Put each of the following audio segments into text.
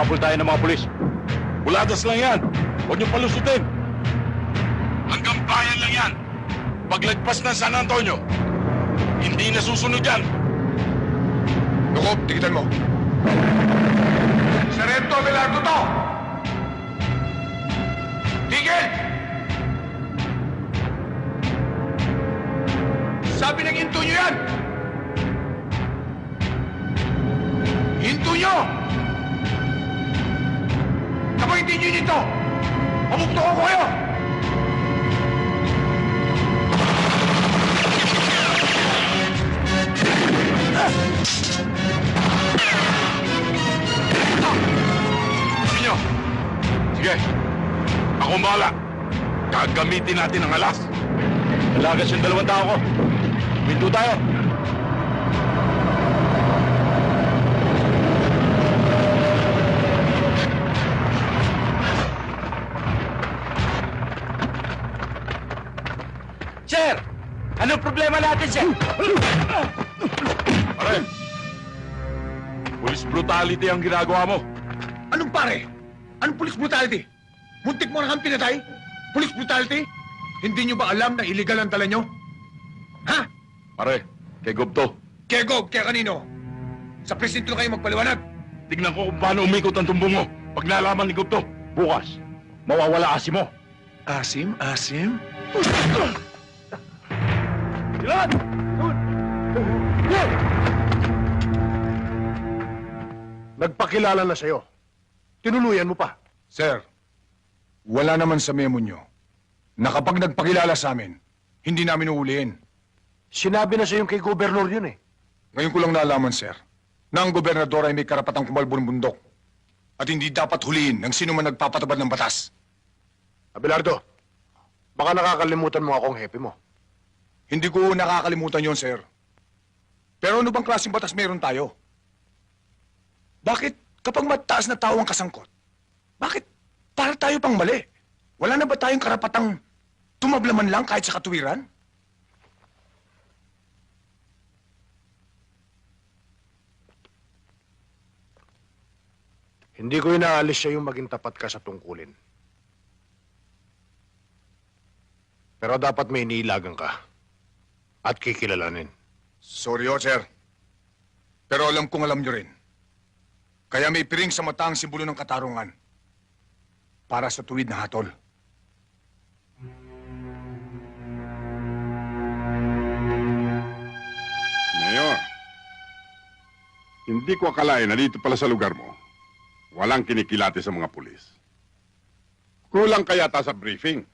Hahabol tayo ng mga pulis. Buladas lang yan. Huwag niyong palusutin. Hanggang bayan lang yan. Paglagpas ng San Antonio, hindi na susunod yan. Jacob, tigitan mo. Sarento Abelardo to! Tigil! Sabi ng hinto nyo yan! Hinto nyo! Kapag hindi nyo nito, pamukto ko kayo! Sabi nyo. Sige. Ako ang bahala. Gagamitin natin ang alas. Malagas yung 2 tao ko. Pinto tayo. Sir! Anong problema natin, sir? Pare. Police brutality ang ginagawa mo. Anong pare? Anong police brutality? Muntik mo na kang pinatay? Police brutality? Hindi nyo ba alam na illegal ang dala nyo? Ha? Pare, kay Gobto. Kaya Gob, kaya kanino? Sa presinto kayo magpaliwanag. Tignan ko kung paano umikot ang tumbong mo. Pag nalaman ni Gobto, bukas, mawawala asim mo. Asim? Asim? Ilan! Nagpakilala na sa'yo. Tinuluyan mo pa. Sir, wala naman sa memo nyo na kapag nagpakilala sa amin, hindi namin uulihin. Sinabi na sa'yo kay gobernador yun eh. Ngayon ko lang nalaman, sir, na ang gobernador ay may karapatang kumalbo ng bundok at hindi dapat huliin ng sino man nagpapatabad ng batas. Abelardo, baka nakakalimutan mo akong hepe mo. Hindi ko nakakalimutan yon, sir. Pero ano bang klaseng batas meron tayo? Bakit kapag mataas na tao ang kasangkot, bakit para tayo pang mali? Wala na ba tayong karapatang tumablaman lang kahit sa katuwiran? Hindi ko inaalis siya yung maging tapat ka sa tungkulin. Pero dapat may iniilagan ka at kikilalanin. Sorry, sir. Pero alam kong alam nyo rin. Kaya may piring sa mata ang simbolo ng katarungan para sa tuwid na hatol. Mayor, hindi ko akalain na dito pala sa lugar mo, walang kinikilati sa mga pulis. Kulang kaya ta sa briefing.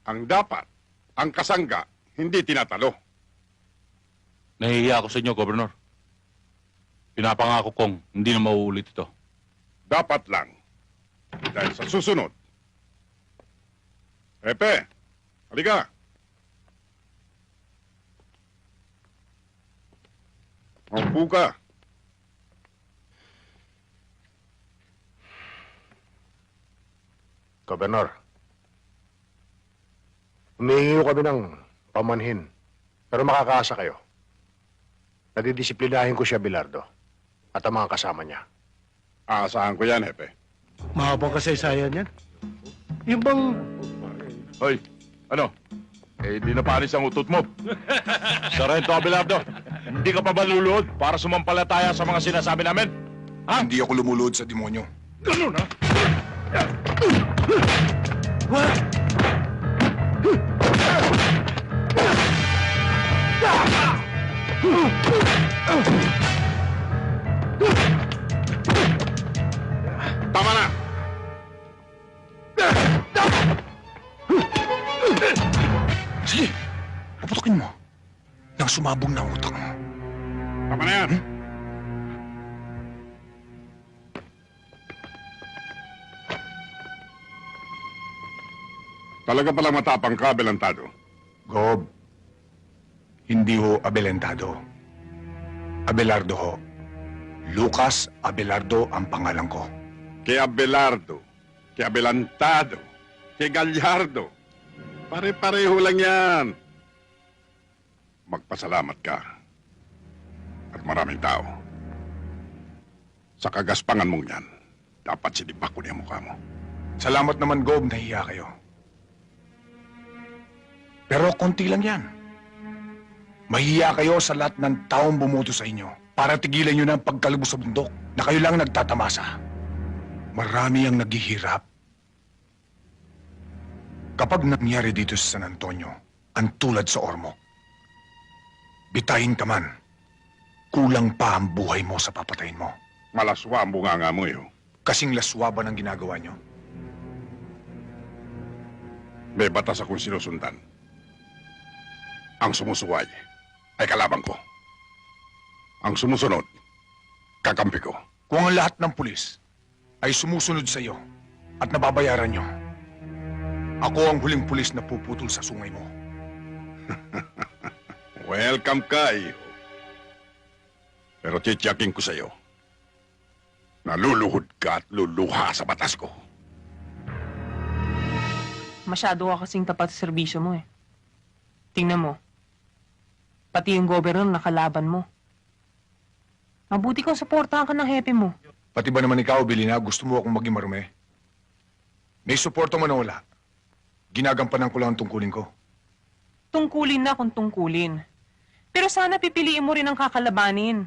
Ang dapat, ang kasangga, hindi tinatalo. Nahihiya ako sa inyo, Gobernador. Pinapangako kong hindi na mauulit ito. Dapat lang. Dahil sa susunod. Pepe, halika. Maupo ka. Gobernador, humihingi kami ng pamanhin, pero makakaasa kayo. Nadidisiplinahin ko siya, Abelardo, at ang mga kasama niya. Aasahan ko yan, Hepe. Mahabang kasaysayan yan. Yung bang... Hoy, ano? Eh, di na panis ang utot mo. Sarento Abelardo, hindi ka pa ba luluhod para sumampalataya sa mga sinasabi namin? Ha? Hindi ako lumulod sa demonyo. Ganun, ha? Tama na! Sige, paputokin mo nang sumabog na ang utak mo. Tama na yan! Talaga palang matapang ka, Abelardo. Gob, hindi ho Abelentado. Abelardo ho. Lucas Abelardo ang pangalan ko. Kay Abelardo, kay Adelantado, kay Gallardo. Pare-pareho lang yan. Magpasalamat ka. At maraming tao. Sa kagaspangan mong yan. dapat sinibak ko niya mukha mo. Salamat naman, Gob, nahiya kayo. Pero konti lang yan. Mahiya kayo sa lahat ng taong bumoto sa inyo para tigilan nyo na ang pagkalubos sa bundok na kayo lang nagtatamasa. Marami ang naghihirap. Kapag nangyari dito sa San Antonio, ang tulad sa Ormoc, bitayin ka man, kulang pa ang buhay mo sa papatayin mo. Malaswa ang bunganga mo, Kasing laswa ba ng ginagawa nyo? May batas akong sinusundan. Ang sumusuway ay kalaban ko. Ang sumusunod, kakampi ko. Kung ang lahat ng pulis ay sumusunod sa iyo at nababayaran nyo, ako ang huling pulis na puputol sa sungay mo. Welcome ka, iyo. Pero titiyakin ko sa iyo, naluluhod ka at luluha sa batas ko. Masyado ka kasing tapat sa serbisyo mo eh. Tingnan mo. Pati yung gobernador nakalaban mo. Mabuti kung suportahan ka ng hepe mo. Pati ba naman ikaw, Bilina, gusto mo akong maging marumi? May suporta man o wala. Ginagampanan ko lang ang tungkulin ko. Tungkulin na kung tungkulin. Pero sana pipiliin mo rin ang kakalabanin.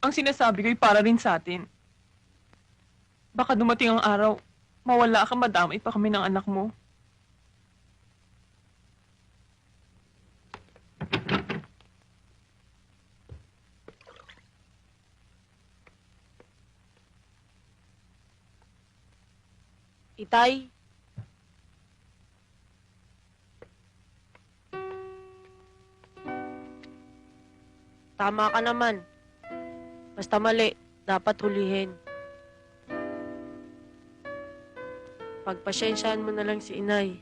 Ang sinasabi ko'y para rin sa atin. Baka dumating ang araw, mawala ka, madamay pa kami ng anak mo. Itay. Tama ka naman. Basta mali, dapat hulihin. Pagpasyensyahan mo na lang si inay.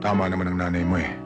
Tama naman ang nanay mo eh.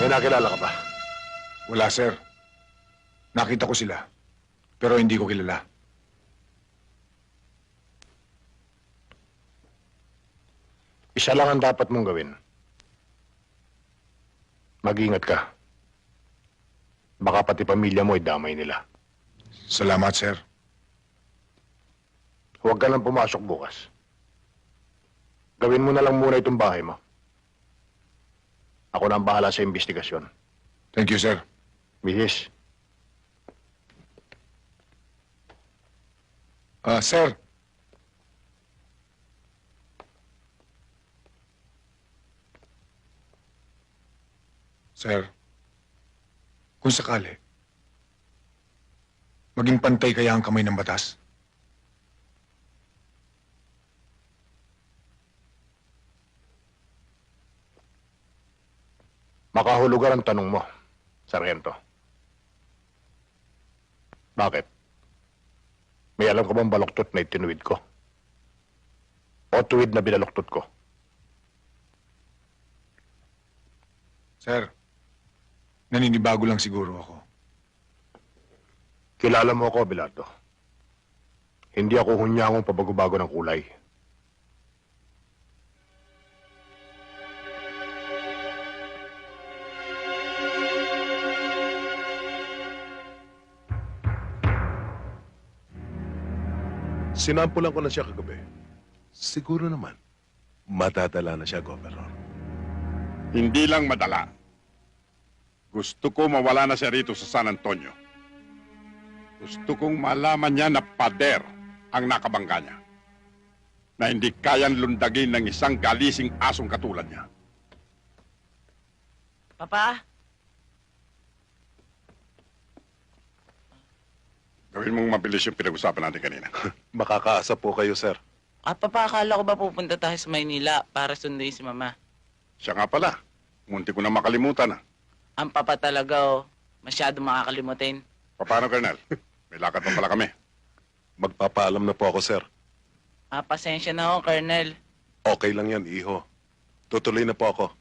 May nakilala ka ba? Wala, sir. Nakita ko sila. Pero hindi ko kilala. Isa lang ang dapat mong gawin. Mag-ingat ka. Baka pati pamilya mo ay damay nila. Salamat, sir. Huwag ka nang pumasok bukas. Gawin mo na lang muna itong bahay mo. Ako na ang bahala sa investigasyon. Thank you, sir. Mihis, Sir. Sir, kung sakali, maging pantay kaya ang kamay ng batas? makahulugan ang tanong mo, Sargento. Bakit? May alam ka bang baluktot na itinuwid ko? O tuwid na binaluktot ko? Sir, naninibago lang siguro ako. Kilala mo ako, Abelardo. Hindi ako hunyangong pabago-bago ng kulay. Sinampulan ko na siya kagabi. Siguro naman, madadala na siya, Governor. Hindi lang madala. Gusto ko mawala na siya rito sa San Antonio. Gusto kong malaman niya na pader ang nakabangga niya. Na hindi kayang lundagin ng isang galising asong katulad niya. Papa? Gawin Gawin mong mabilis yung pinag-usapan natin kanina. Makakaasa po kayo, sir. Papakala ko ba pupunta tayo sa Maynila para sunduin si Mama? Siya nga pala. Munti ko na makalimutan. Ang papa talaga, oh. Masyado makakalimutin. Paano, Colonel? May lakad pa pala kami. Magpapaalam na po ako, sir. Pasensya na ho, Colonel. Okay lang yan, iho. Tutuloy na po ako.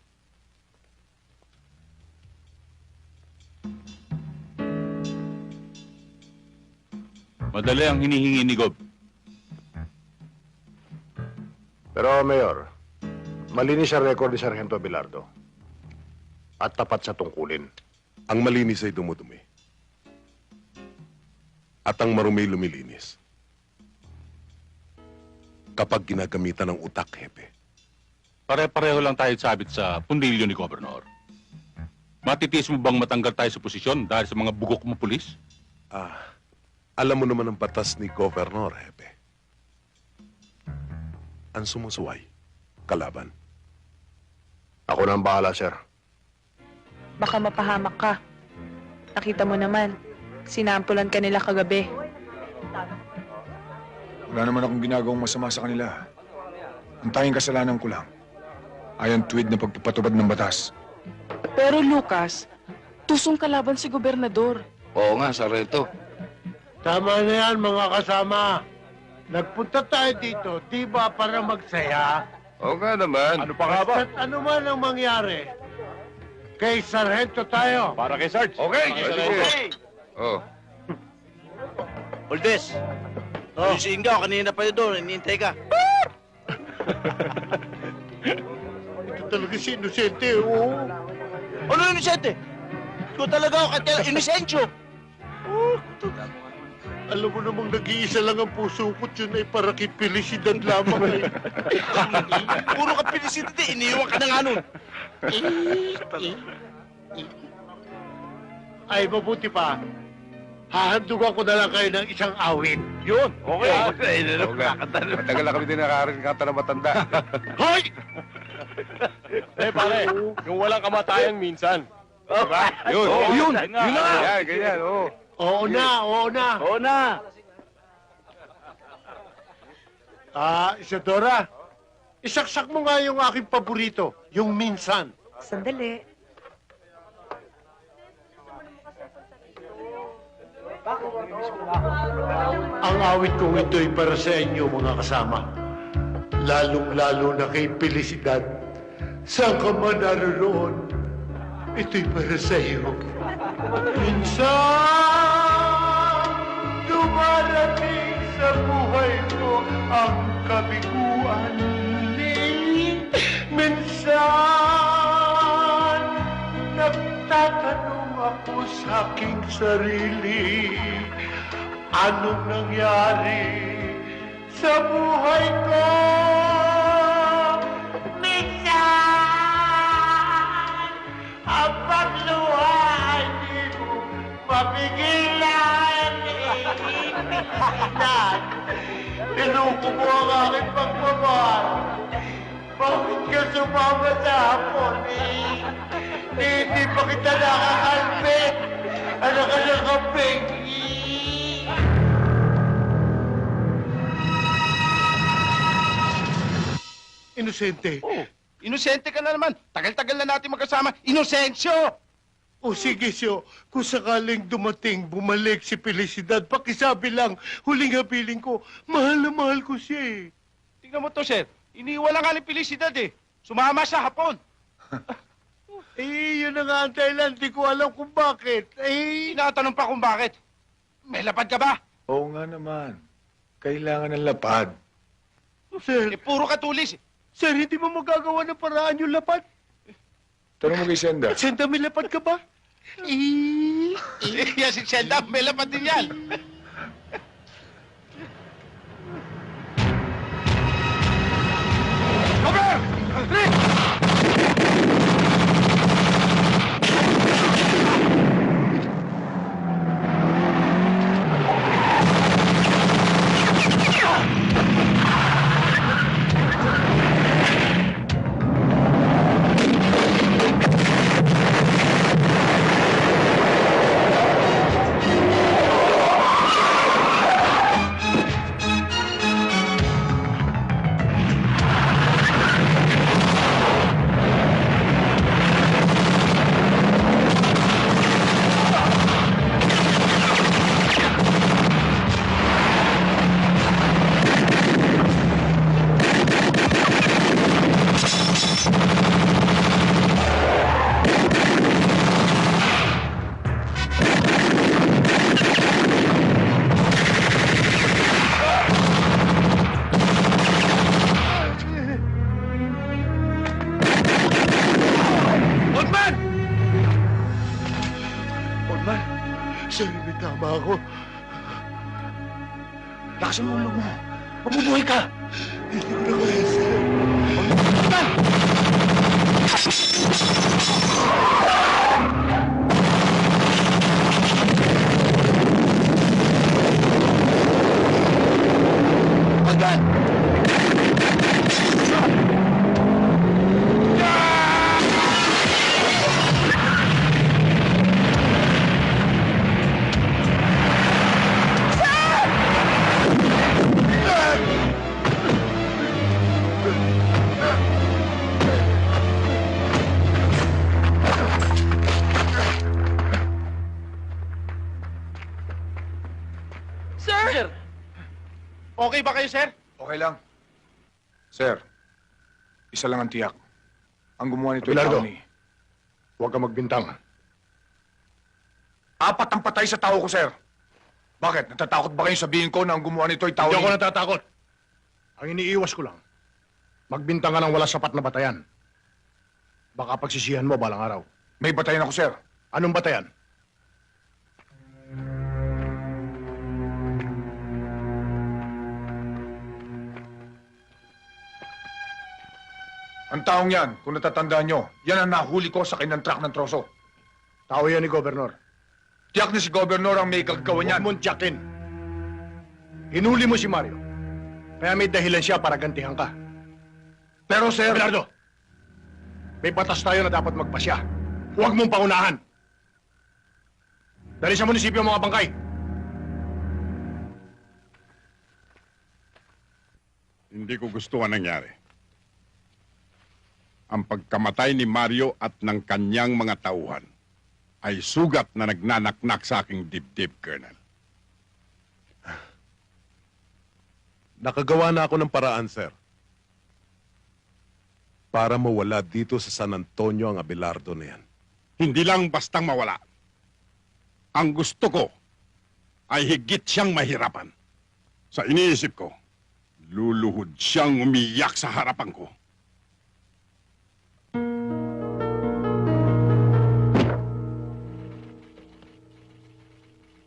Madali ang hinihingi ni Gob. Pero, Mayor, malinis ang record ni Sargento Abelardo. At tapat sa tungkulin. Ang malinis ay dumudumi. At ang marumi lumilinis. Kapag ginagamitan ng utak, hepe. Pare-pareho lang tayo sabit sa pundilyo ni Gobernador. Matitiis mo bang matanggal tayo sa posisyon dahil sa mga bugok mo pulis? Alam mo naman ang batas ni Governor, hepe. Ang sumusuway, kalaban. Ako na ang bahala, sir. Baka mapahamak ka. Nakita mo naman, sinampulan ka nila kagabi. Wala naman akong ginagawang masama sa kanila. Ang tanging kasalanan ko lang ay ang tuwid na pagpapatubad ng batas. Pero Lucas, tusong kalaban si gobernador. Oo nga, Sargento. Tama na yan, mga kasama. Nagpunta tayo dito, di ba para magsaya? Oo nga naman. Ano pa nga ba? At ano man ang mangyari, kay Sargento tayo. Para kay Sarge. Okay. Oh. Oldes, yung si Ingaw, kanina pa yun doon, hinihintay ka. Ito talaga si Inosente, oo. Ano yung inosente? Ikaw talaga ako, kaya inosensyo. Alam mo namang nag-iisa lang ang puso ko't yun ay para kay Felicidad lamang. Puro ka pinisidad eh, iniiwan ka na nga nun. Ay, mabuti pa. Hahandugan ko na lang kayo ng isang awit. Yun. Okay. Matagal na kami din nakakarinkata na matanda. Hoy! Pare, yung walang kamatayan minsan. Diba? Yun. Yun na nga. Ganyan, oo. Oo na. Oo na. Isadora, isaksak mo nga yung aking paborito, yung minsan. Sandali. Ang awit kong ito'y para sa inyo, mga kasama. Lalong-lalo na kay Felicidad. Saan ka man naroon, ito'y para sa iyo. Minsan, dumarating sa buhay ko ang kabiguan. Minsan, nagtatanong ako sa aking sarili, anong nangyari sa buhay ko? Minsan, ang pagluha ay di mo mapigilan. Minsan, niloko mo ang aking pagmamahal. Bakit ka sumama sa hapon Hindi pa kita nakakalpit. Ano ka ng kaping? Inosente. Oh, inosente ka na naman. Tagal-tagal na natin magkasama. Inosensyo! O sige, Syo, kung sakaling dumating, bumalik si Felicidad, pakisabi lang, huling habiling ko, mahal na mahal ko siya eh. Tingnan mo to, sir. Iniwala nga ni Felicidad eh. Sumama sa hapon. Yun na nga ang dahilan, di ko alam kung bakit. Tinatanong pa kung bakit. May lapad ka ba? Oo nga naman. Kailangan ng lapad. Sir, Puro katulis. sir, hindi mo magagawa ng paraan yung lapad? Tanong mo kay Senda. Senda, may lapad ka ba? Yan si Senda, may lapad din yan. Sir, may tama ako. Lakasan mo ang loob mo. Mabubuhay ka! Hindi ko na kaya, sir. Pagdan! Sir! Okay ba kayo, sir? Okay lang. Sir, isa lang ang tiyak. Ang gumawa nito ay Abelardo. tao ni... Huwag ka magbintang. Apat ang patay sa tao ko, sir. Bakit? Natatakot ba kayong sabihin ko na ang gumawa nito ay tao Hindi ni... ako natatakot. Ang iniiwas ko lang, magbintang ka ng wala sapat na batayan. Baka pagsisihan mo balang araw. May batayan ako, sir. Anong batayan? Ang taong yan, kung natatandaan nyo, yan ang nahuli ko sa kanyang truck ng troso. Tao yan ni Gobernador. Tiyak na si Gobernador ang may kagagawa Huwag niyan. mong tiyakin. Hinuli mo si Mario. Kaya may dahilan siya para gantihan ka. Pero, sir... Abelardo, may batas tayo na dapat magpasya. Huwag mong paunahan. Dali sa munisipyo ang mga bangkay. Hindi ko gusto ang nangyari. Ang pagkamatay ni Mario at ng kanyang mga tauhan ay sugat na nagnanaknak sa aking dibdib, Colonel. Nakagawa na ako ng paraan, sir. Para mawala dito sa San Antonio ang Abelardo na yan. Hindi lang bastang mawala. Ang gusto ko ay higit siyang mahirapan. Sa iniisip ko, luluhod siyang umiyak sa harapan ko.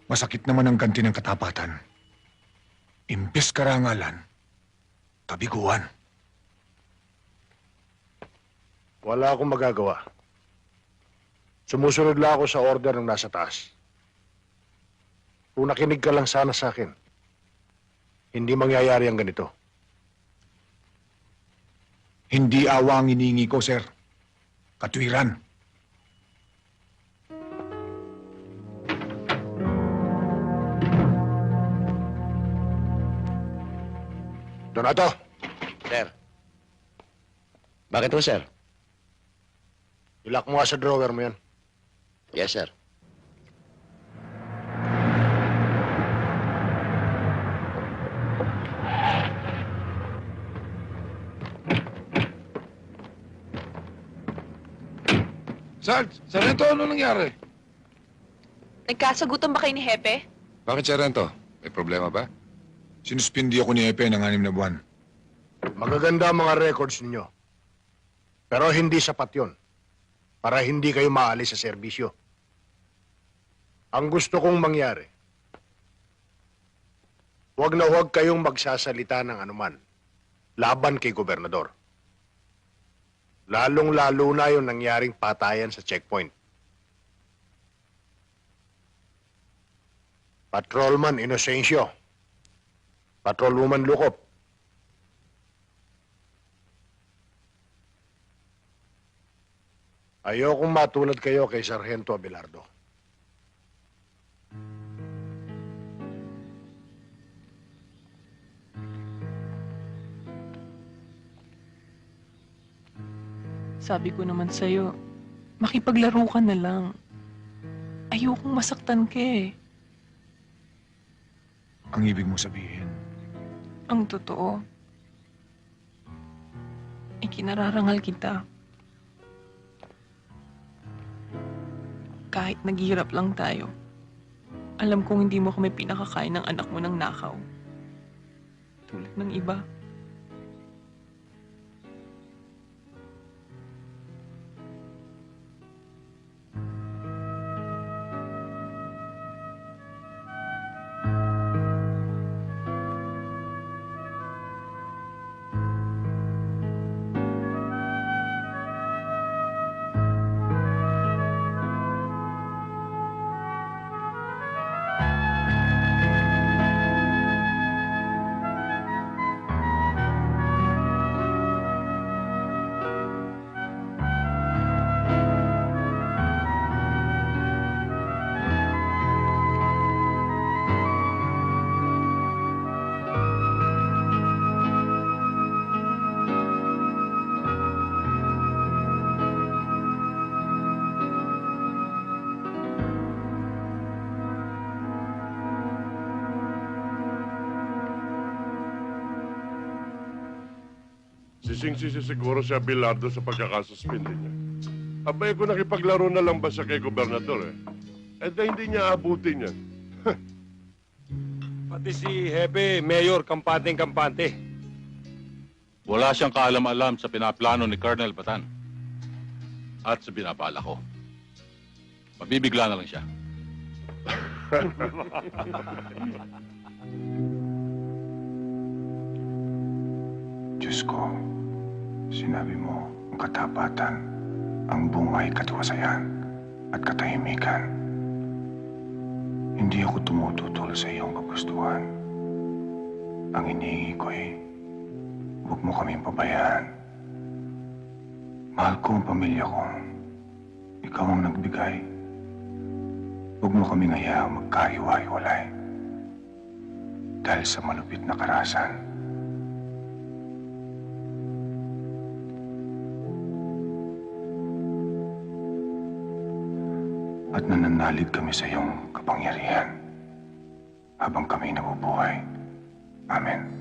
Masakit naman ang ganti ng katapatan. Imbes karangalan, kabiguan. Wala akong magagawa. Sumusunod lang ako sa order ng nasa taas. Kung nakinig ka lang sana sa akin, hindi mangyayari ang ganito. Hindi awa ang iniingi ko, sir. Katwiran. Donato! Sir. Bakit po, sir? Ilak mo nga sa drawer mo yan. Yes, sir. Sarento, ano nangyari? Nagkasagutan ba kayo ni Hepe? Bakit, Sarento? May problema ba? Sinuspindi ako ni Epe ng 6 na buwan. Magaganda ang mga records ninyo. Pero hindi sapat yon para hindi kayo maalis sa serbisyo. Ang gusto kong mangyari, huwag na huwag kayong magsasalita ng anuman laban kay Gobernador. Lalong-lalo na yung nangyaring patayan sa checkpoint. Patrolman Inocencio. Patrolwoman Lukop. Ayokong matulad kayo kay Sargento Abelardo. Sabi ko naman sa'yo, makipaglaro ka na lang. Ayokong masaktan ka eh. Ang ibig mo sabihin, Ang totoo, ikinararangal kita. Kahit naghihirap lang tayo, alam kong hindi mo kami pinakakain ng anak mo ng nakaw. Tulad ng iba. Nasingsisi siguro si Abelardo sa pagkakasuspindi niya. Abay ko nakipaglaro na lang ba siya kay gobernador eh? Eh di hindi niya abutin yan. Pati si Hepe, Mayor, kampanteng-kampante. Wala siyang kaalam-alam sa pinaplano ni Colonel Batan. At sa binabala ko. Mabibigla na lang siya. Diyos ko, sinabi mo ang katapatan, ang bungay katiwasayan at katahimikan. Hindi ako tumututol sa iyong kagustuhan. Ang iniingi ko huwag mo kaming pabayaan. Mahal ko ang pamilya ko. Ikaw ang nagbigay. Huwag mo kaming hayaang magkahiwa-hiwalay. Dahil sa malupit na karahasan. At nananalig kami sa iyong kapangyarihan habang kami nabubuhay. Amen.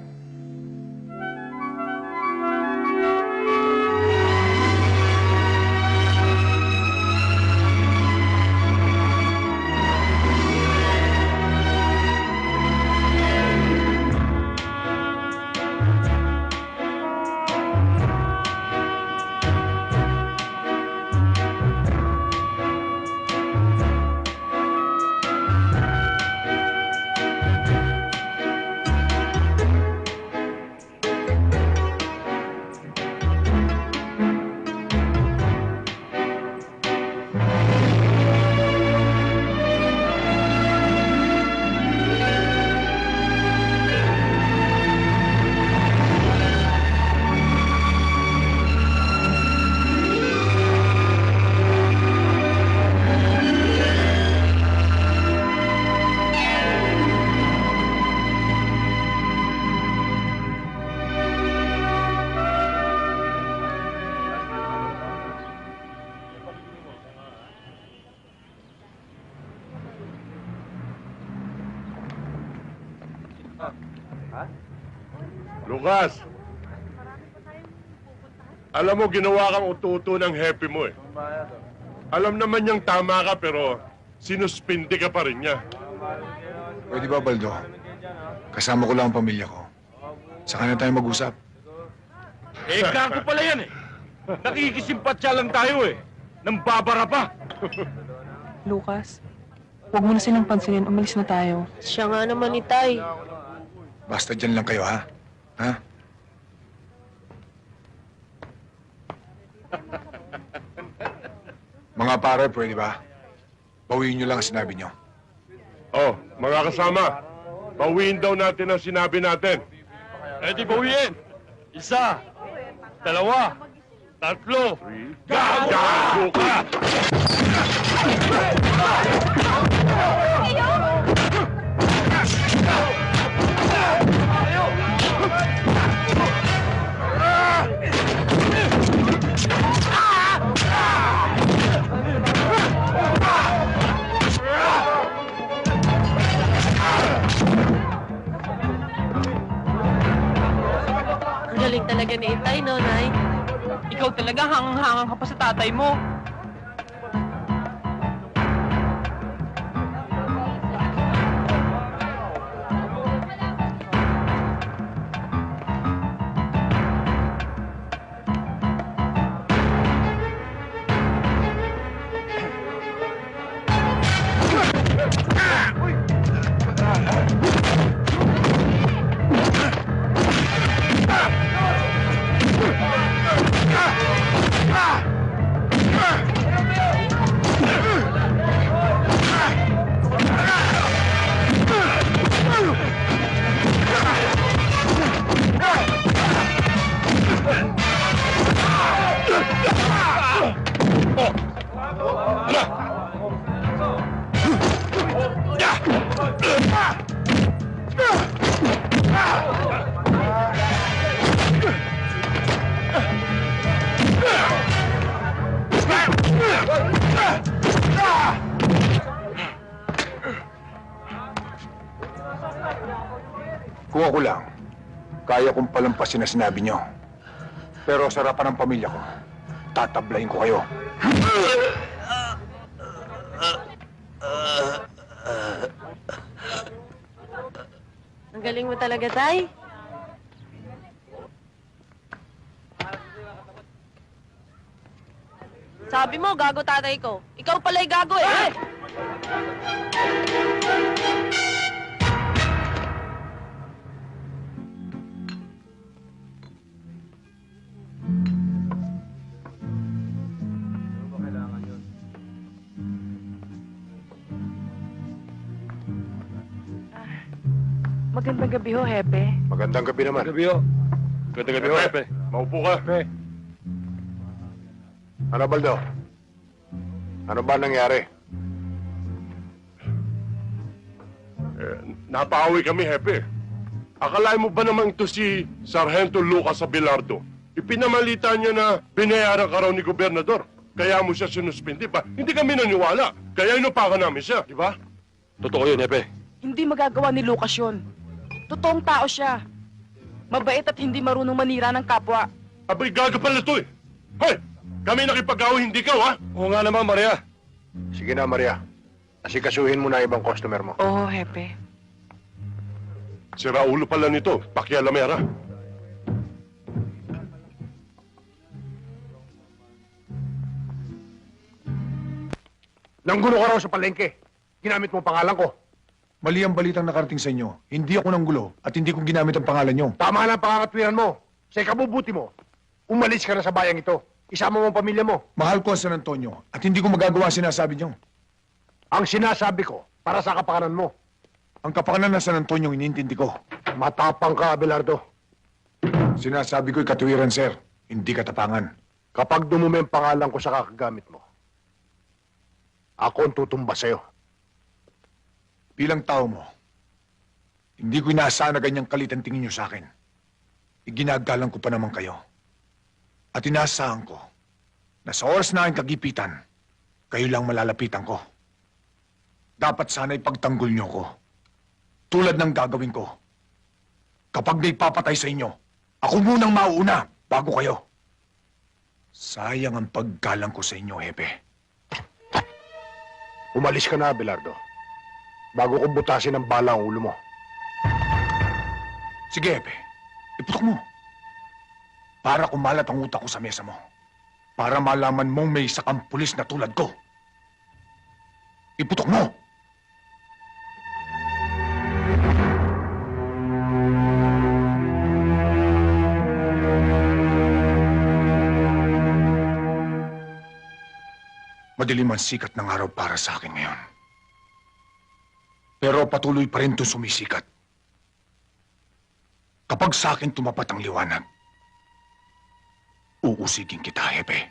Lucas! Alam mo, ginawa kang ututo ng happy mo eh. Alam naman niyang tama ka pero sinuspindi ka pa rin niya. Pwede ba, Baldo? Kasama ko lang ang pamilya ko. Saka na tayo mag-usap. Eh, gago pala yan eh. Nakikisimpatya lang tayo eh. Nang babara pa. Lucas, huwag mo na silang pansinin. Umalis na tayo. Siya nga naman, Itay. Basta dyan lang kayo, ha? Ha? Mga pare, pwede ba? Bawiin nyo lang ang sinabi nyo. Oh, mga kasama, bawiin daw natin ang sinabi natin. Eh di bawiin. Isa. Dalawa. Tatlo. Gagago ka! Ang galing talaga ni Itay, no, Nay? Ikaw talaga hangang-hangang ka pa sa tatay mo. Kung ako lang, kaya kong palampasin na sinabi nyo. Pero sa harapan ng pamilya ko, tatablayin ko kayo. Ang galing mo talaga, Tay. Sabi mo, gago tatay ko. Ikaw pala'y gago eh. Magandang gabi ho, Hepe. Magandang gabi naman. Gabi ho. Ganda gabi ho, Hepe. Maupo ka. Ano, Baldo? Ano ba nangyari? Napaawi kami, Hepe. Akalain mo ba naman ito si Sargento Lucas Abelardo? Ipinamalita niya na binayaran ka raw ni Gobernador. Kaya mo siya sinuspindi pa. Hindi kami naniwala. Kaya inupakan namin siya, di ba? Totoo yun, Hepe. Hindi magagawa ni Lucas yun. Totoong tao siya. Mabait at hindi marunong manira ng kapwa. Abay, gaga pala ito eh. Hoy! Kami nakipag-away, hindi ka, ha? Oo nga naman, Maria. Sige na, Maria. Asikasuhin mo na ibang customer mo. Oo, Hepe. Si Raulo pala nito, pakialamera. Nanggulo ka raw sa palengke. Ginamit mo ang pangalan ko. Mali ang balitang nakarating sa inyo. Hindi ako nanggulo at hindi ko ginamit ang pangalan nyo. Tama na ang pangangatwiran mo. Sa ikabubuti mo, umalis ka na sa bayang ito. Isama mo ang pamilya mo. Mahal ko ang San Antonio at hindi ko magagawa ang sinasabi nyo. Ang sinasabi ko, para sa kapakanan mo. Ang kapakanan ng San Antonio iniintindi ko. Matapang ka, Abelardo. Sinasabi ko'y katuwiran, sir. Hindi katapangan. Kapag dumumi ang pangalan ko sa kakagamit mo, ako ang tutumba sa'yo. Bilang tao mo, hindi ko inaasahan na ganyang kalit ang tingin nyo sa akin. Iginagalang ko pa naman kayo. At inaasahan ko na sa oras na aking kagipitan, kayo lang malalapitan ko. Dapat sana'y pagtanggol nyo ko. Tulad ng gagawin ko. Kapag may papatay sa inyo, ako munang mauuna bago kayo. Sayang ang paggalang ko sa inyo, Hepe. Umalis ka na, Abelardo. Bago ko butasin ang bala ang ulo mo. Sige, Hepe. Iputok mo. Para kumalat ang utak ko sa mesa mo. Para malaman mong may isa kang pulis na tulad ko. Iputok mo! Madilim ang sikat ng araw para sa akin ngayon. Pero patuloy pa rin itong sumisikat. Kapag sa akin tumapat ang liwanag, uusigin kita, Hepe.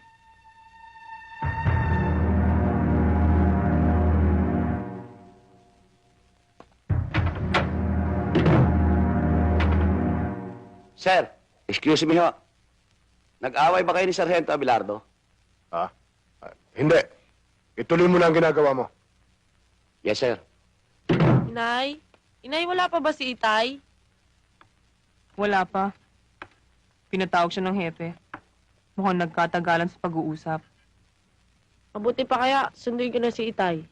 Sir, excuse me ho. Nag-away ba kayo ni Sargento Abelardo? Ha? Hindi. Ituloy mo na ang ginagawa mo. Yes, sir. Inay? Inay, wala pa ba si Itay? Wala pa. Pinatawag siya ng hepe. Mukhang nagkatagalan sa pag-uusap. Mabuti pa kaya, sunduin ko na si Itay.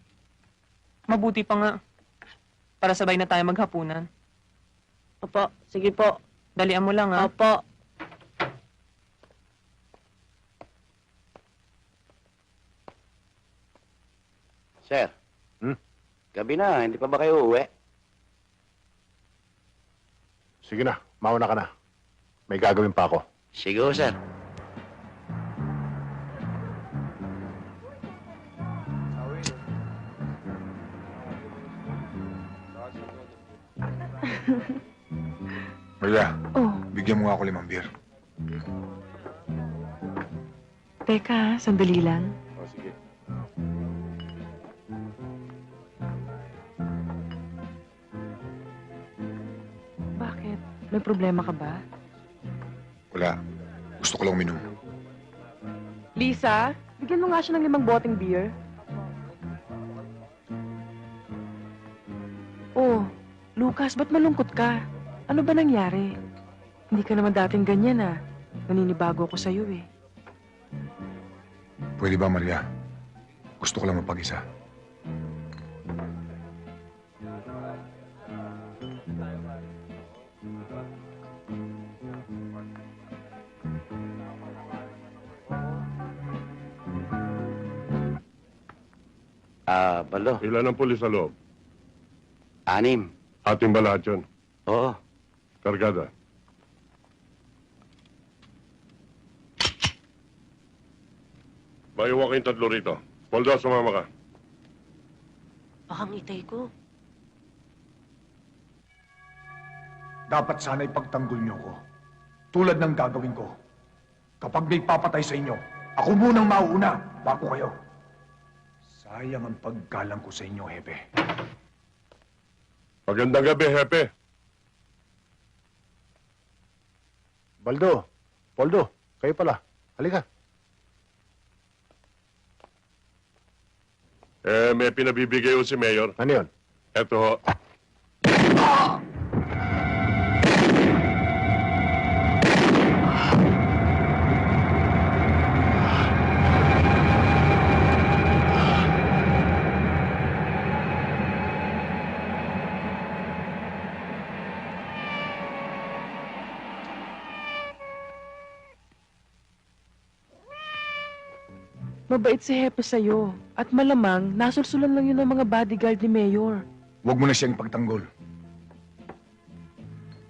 Mabuti pa nga. Para sabay na tayo maghapunan. Opo, sige po. Dalian mo lang, ha? Opo. Sir. Gabi na, hindi pa ba kayo uuwi? Sige na, mauna ka na. May gagawin pa ako. Sige ho, sir. Maria, Oh, bigyan mo nga ako 5 beer. teka, sandali lang. O, sige. Bakit? May problema ka ba? Wala. Gusto ko lang uminom. Lisa, bigyan mo nga siya ng 5 boteng beer. Oh, Lucas, ba't malungkot ka? Ano ba nangyari? Hindi ka naman dating ganyan, ah. Naninibago ako sa'yo eh. Pwede ba, Maria? Gusto ko lang mapag-isa. Baldo. Ilan ang pulis sa loob? 6. Ating ba lahat yun? Oo. Kargada. Maiwan kayong 3 rito. Poldo, sumama ka. Bakang itay ko. Dapat sana ipagtanggol niyo ko. Tulad ng gagawin ko. Kapag may papatay sa inyo, ako munang mauuna bago kayo. Sayang ang paggalang ko sa inyo, Hepe. Magandang gabi, Hepe. Baldo, Poldo, kayo pala. Halika. May pinabibigay ho si Mayor. Ano yun? Eto ho. Mabait si Hepe sa'yo. At malamang, nasulsulan lang yun ng mga bodyguard ni Mayor. Huwag mo na siyang pagtanggol.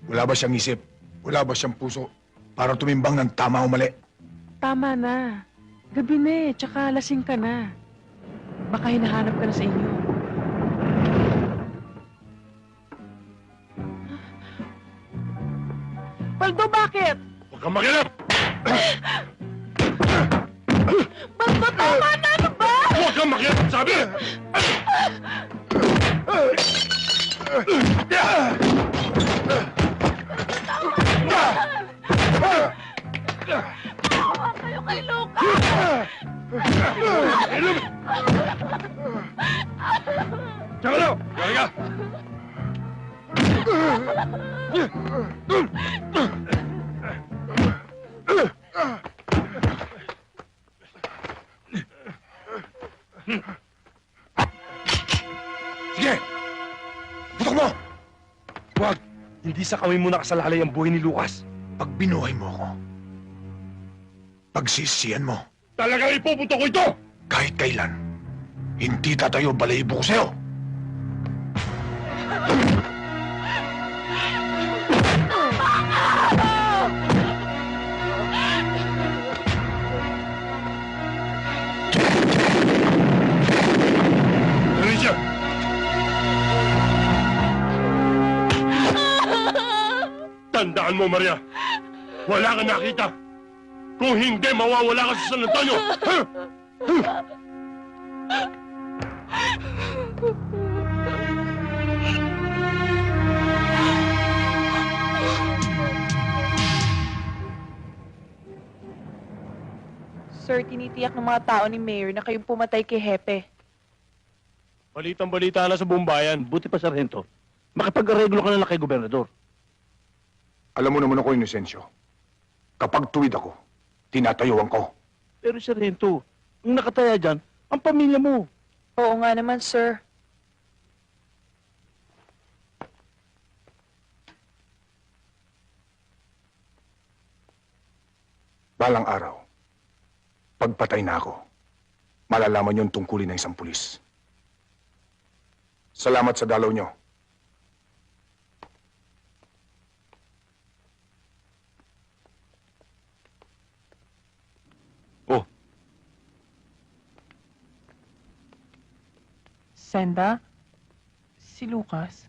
Wala ba siyang isip? Wala ba siyang puso para tumimbang ng tama o mali? Tama na. Gabi na eh, tsaka lasing ka na. Baka hinahanap ka na sa inyo. Baldo, bakit? Huwag kang makilap! Baldo, tama na! Ano ba? Huwag kang makilap, sabi! Maawa kayo kay Lucas! Tsaka na! Tsaka ka! Sige! Putok mo! Huwag! Hindi sa kami mo nakasalalay ang buhay ni Lucas. Pag binuhay mo ako, pagsisiyan mo, Talagang ipupunto ko ito! kahit kailan, hindi tatayo balahibo ko sa'yo! Alicia! Tandaan mo, Maria. Wala kang nakita. Kung hindi, mawawala ka sa San Antonio. Ha? Sir, tinitiyak ng mga tao ni Mayor na kayong pumatay kay Hepe. Balitang-balita na sa buong bayan. Buti pa, Sargento. Makipag-areglo ka na lang kay Gobernador. Alam mo naman ako, Inocencio. Kapag tuwid ako, tinatayuan ko. Pero, Sargento, ang nakataya dyan, ang pamilya mo. Oo nga naman, sir. Balang araw, pagpatay na ako, malalaman yung tungkulin ng isang pulis. Salamat sa dalaw nyo. Oh, Senda? Si Lucas?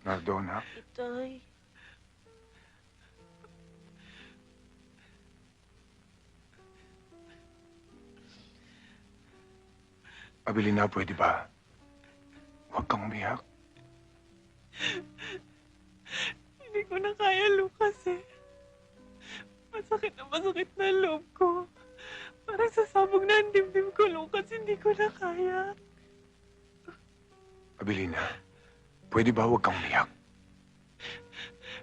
Nardona, Itay. Abilina, pwede ba? Huwag kang umiyak. Hindi ko na kaya, Lucas eh. Masakit na loob ko. Parang sasabog na ang dibdib ko, Lucas. Hindi ko na kaya. Abilina, pwede ba huwag kang umiyak?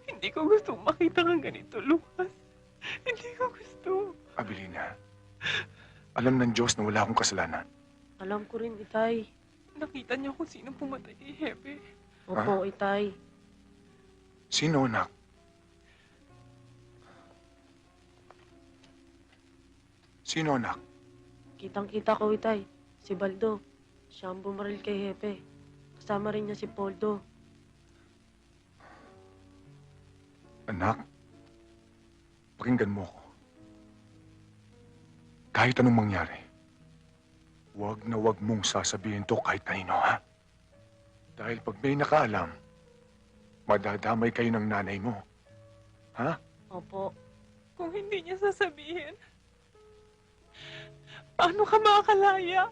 Hindi ko gusto makita kang ganito, Lucas. Hindi ko gusto. Abilina, alam ng Diyos na wala akong kasalanan. Alam ko rin, Itay. Nakita niyo kung sino pumatay kay Hepe. Opo, Itay. Sino, anak? Sino, anak? Kitang-kita ko, Itay. Si Baldo. Siya ang bumaril kay Hepe. Kasama rin niya si Poldo. Anak, pakinggan mo ko. Kahit anong mangyari, huwag na huwag mong sasabihin to kahit kanino, ha? Dahil pag may nakaalam, madadamay kayo ng nanay mo. Ha? Opo. Kung hindi niya sasabihin, paano ka makakalaya?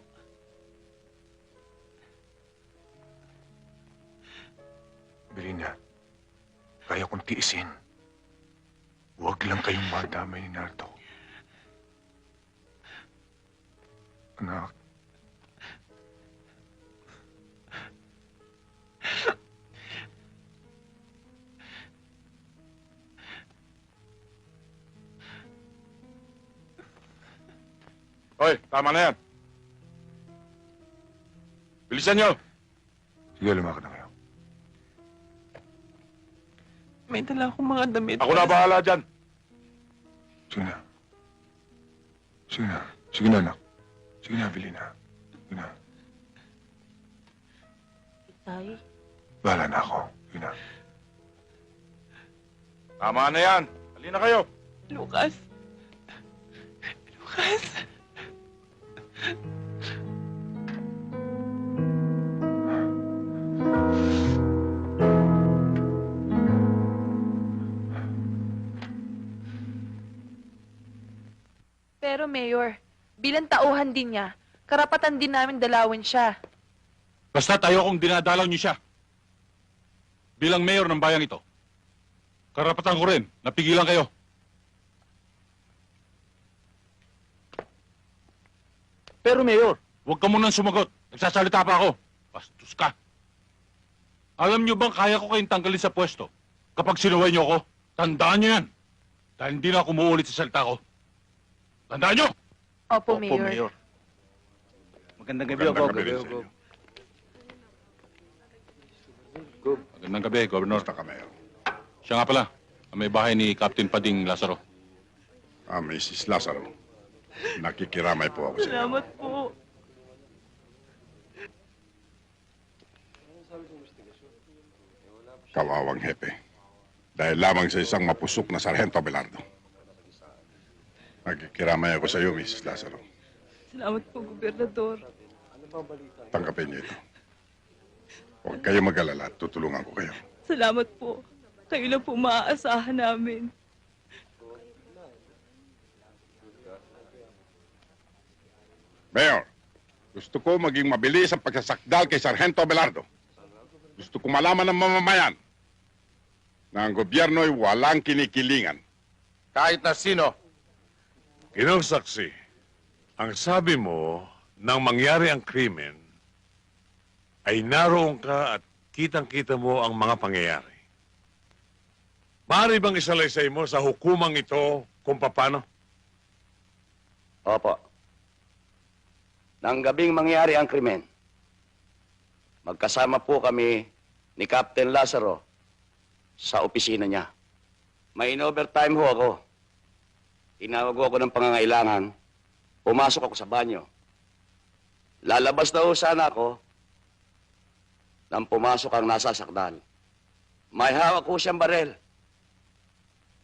Belina, kaya kong tiisin. Huwag lang kayong madamay ni Nardo. Anak. Hoy, tama na yan. Bilisan nyo! Sige, lumakad na kayo. May dala akong mga damit. Ako na bahala dyan. Sige na. Sige na. Sige na, anak. Sige na, Belina. Sige na. Itay? Bahala na ako. Sige na. Tama na yan. Halina kayo. Lucas. Lucas. Pero Mayor, bilang tauhan din niya, karapatan din namin dalawin siya. Basta tayo kung dinadalaw niyo siya. Bilang mayor ng bayang ito, karapatan ko rin, napigilan kayo. Pero Mayor, Huwag ka munang sumagot. Nagsasalita pa ako. Bastos ka. Alam niyo bang kaya ko kayong tanggalin sa pwesto kapag sinuway niyo ako? Tandaan niyo yan. Dahil hindi na ako umuulit sa salita ko. Tandaan niyo! Opo, Mayor. Magandang gabi, Magandang Gog. gabi rin sa inyo. Magandang gabi, Governor. Basta ka, Mayor. Siya nga pala, ang may bahay ni Captain Pading Lazaro. Mrs. Lazaro. Nakikiramay po ako sa inyo. Salamat po. Kawawang hepe. Dahil lamang sa isang mapusok na Sargento Abelardo. Nakikiramay ako sa iyo, Mrs. Lazaro. Salamat po, Gobernador. Tanggapin niyo ito. Huwag kayo mag-alala at tutulungan ko kayo. Salamat po. Kayo lang po maaasahan namin. Mayor, gusto ko maging mabilis ang pagsasakdal kay Sargento Abelardo. Gusto ko malaman ng mamamayan na ang gobyerno ay walang kinikilingan. Kahit na sino. Ginong saksi, ang sabi mo nang mangyari ang krimen ay naroon ka at kitang-kita mo ang mga pangyayari. Maaari bang isalaysay mo sa hukumang ito kung paano? Opo. Nang gabing mangyari ang krimen, magkasama po kami ni Captain Lazaro sa opisina niya. May in-overtime ho ako. Tinawag ako ng pangangailangan. Pumasok ako sa banyo. Lalabas na ho sana ako nang pumasok ang nasasakdal. May hawak ko siyang barel.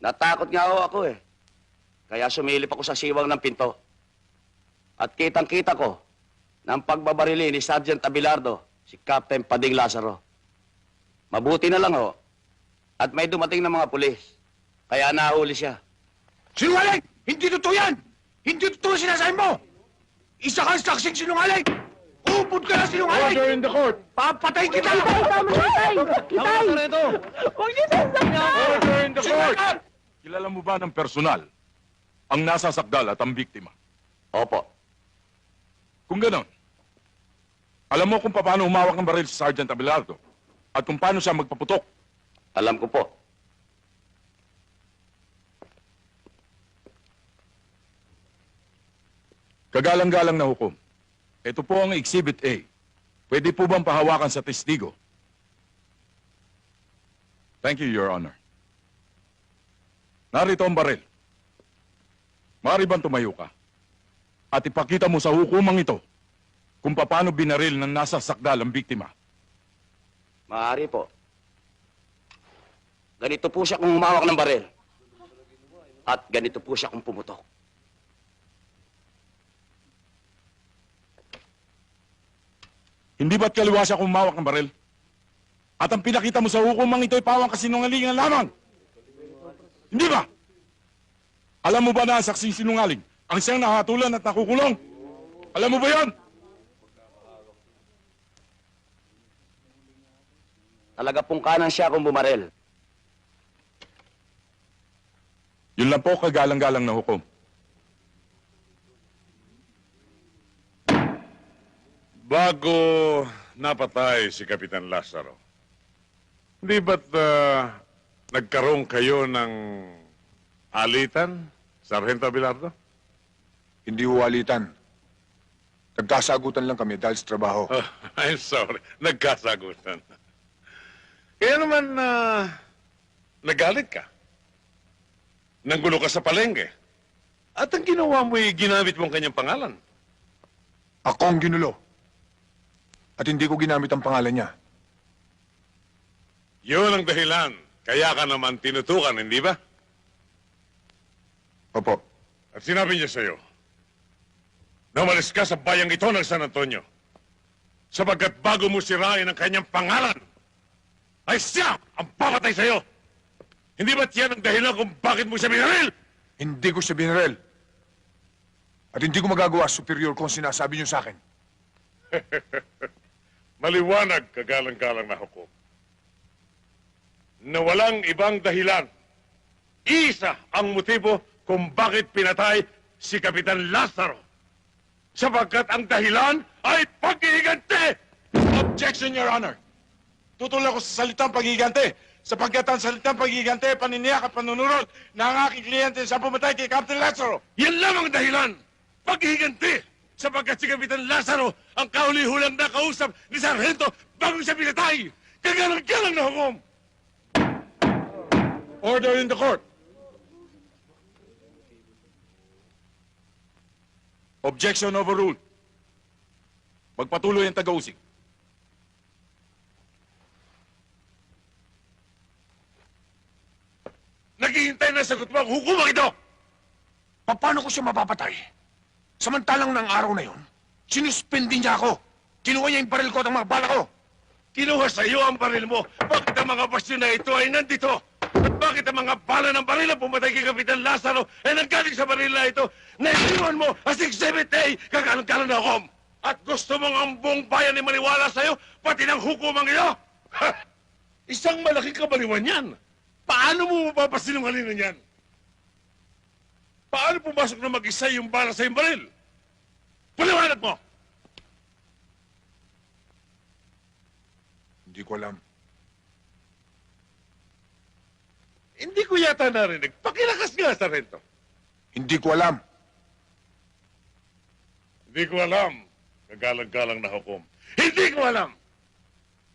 Natakot nga ho ako eh. Kaya sumilip ako sa siwang ng pinto. At kitang-kita ko ng pagbabarili ni Sergeant Abelardo, si Captain Pading Lazaro. Mabuti na lang ho. At may dumating na mga pulis. Kaya nahuli siya. Sinungaling! Hindi totoo yan! Hindi totoo sinasabi mo! Isa kang saksing sinungaling! Upod ka na sinungaling! Order in the court! Papatay kita! Tama na, Itay! Itay! Huwag niyo sasaktan! Order in the court! Kilala mo ba ng personal ang nasasakdal at ang biktima? Opo. Kung ganon, Alam mo kung paano humawak ng baril si Sergeant Abelardo at kung paano siya magpaputok. Alam ko po. Kagalang-galang na hukom. Ito po ang Exhibit A. Pwede po bang pahawakan sa testigo? Thank you, Your Honor. Narito ang baril. Maaari bang tumayo ka? At ipakita mo sa hukumang ito kung paano binaril ng nasa sakdal ang biktima. Maaari po. Ganito po siya kung humawak ng baril. At ganito po siya kung pumutok. Hindi ba't kaliwa siya kung humawak ng baril? At ang pinakita mo sa hukumang ito ay pawang kasinungalingan lamang. Hindi ba? Alam mo ba na ang saksing sinungaling ang siyang nahatulan at nakukulong? Alam mo ba yan? Talaga pong kanan siya kung bumaril. Yun lang po, kagalang-galang na hukom. Bago napatay si Kapitan Lazaro, hindi ba't nagkaroon kayo ng alitan, Sargento Abelardo? Hindi huwalitan. Nagkasagutan lang kami dahil sa trabaho. Oh, I'm sorry. Nagkasagutan. Kaya naman, nagalit ka. Nanggulo ka sa palengke. At ang ginawa mo ginamit mo ang kanyang pangalan. Ako ang ginulo. At hindi ko ginamit ang pangalan niya. Yun ang dahilan. Kaya ka naman tinutukan, hindi ba? Opo. At sinabi niya sa'yo, na umalis ka sa bayang ito ng San Antonio. Sapagkat bago mo sirain ang kanyang pangalan, ay siya ang papatay sa'yo. Hindi ba't yan ang dahilan kung bakit mo siya binaril? Hindi ko siya binaril. At hindi ko magagawa superior kung sinasabi niyo sa akin. Maliwanag, kagalang-galang na hukom, na walang ibang dahilan. Isa ang motibo kung bakit pinatay si Kapitan Lazaro. Sapagkat ang dahilan ay pag-iigante! Objection, Your Honor. Tutulak ko sa salitang pag-iigante. Sapagkat ang salitang pag-iigante, paniniyak at panunurot na ang aking kliyente sa pumatay kay Captain Lazaro. Yan lamang ang dahilan. Pag-iigante! Sapagkat si Kapitan Lazaro ang kauli-hulang na kausap ni Sargento bago siya pinatay. Kagalang-galang na hukom! Order in the court. Objection overruled. Magpatuloy ang taga-usig. Naghihintay na sagot mo ang hukumang ito! Paano ko siya mapapatay? Samantalang ng araw na yon, sinuspindi niya ako. Kinuha niya yung baril ko at ang mga bala ko. Kinuha sa iyo ang baril mo. Bakit ang mga basyon na ito ay nandito? At bakit ang mga bala ng baril na pumatay kay Kapitan Lazaro ay nanggaling sa baril na ito? Naisiwan mo as Exhibit A, kagalang-galang na hukom. At gusto mong ang buong bayan ay maniwala sa iyo, pati ng hukumang iyo? Ha! Isang malaking kabaliwan yan. Paano mo mapapasinungalingan yan? Paano pumasok na mag-isa yung bala sa iyong baril? Paliwanag mo! Hindi ko alam. Hindi ko yata narinig. Pakilakas nga, Sargento. Hindi ko alam. Hindi ko alam. Kagalang-galang na hukom. Hindi ko alam!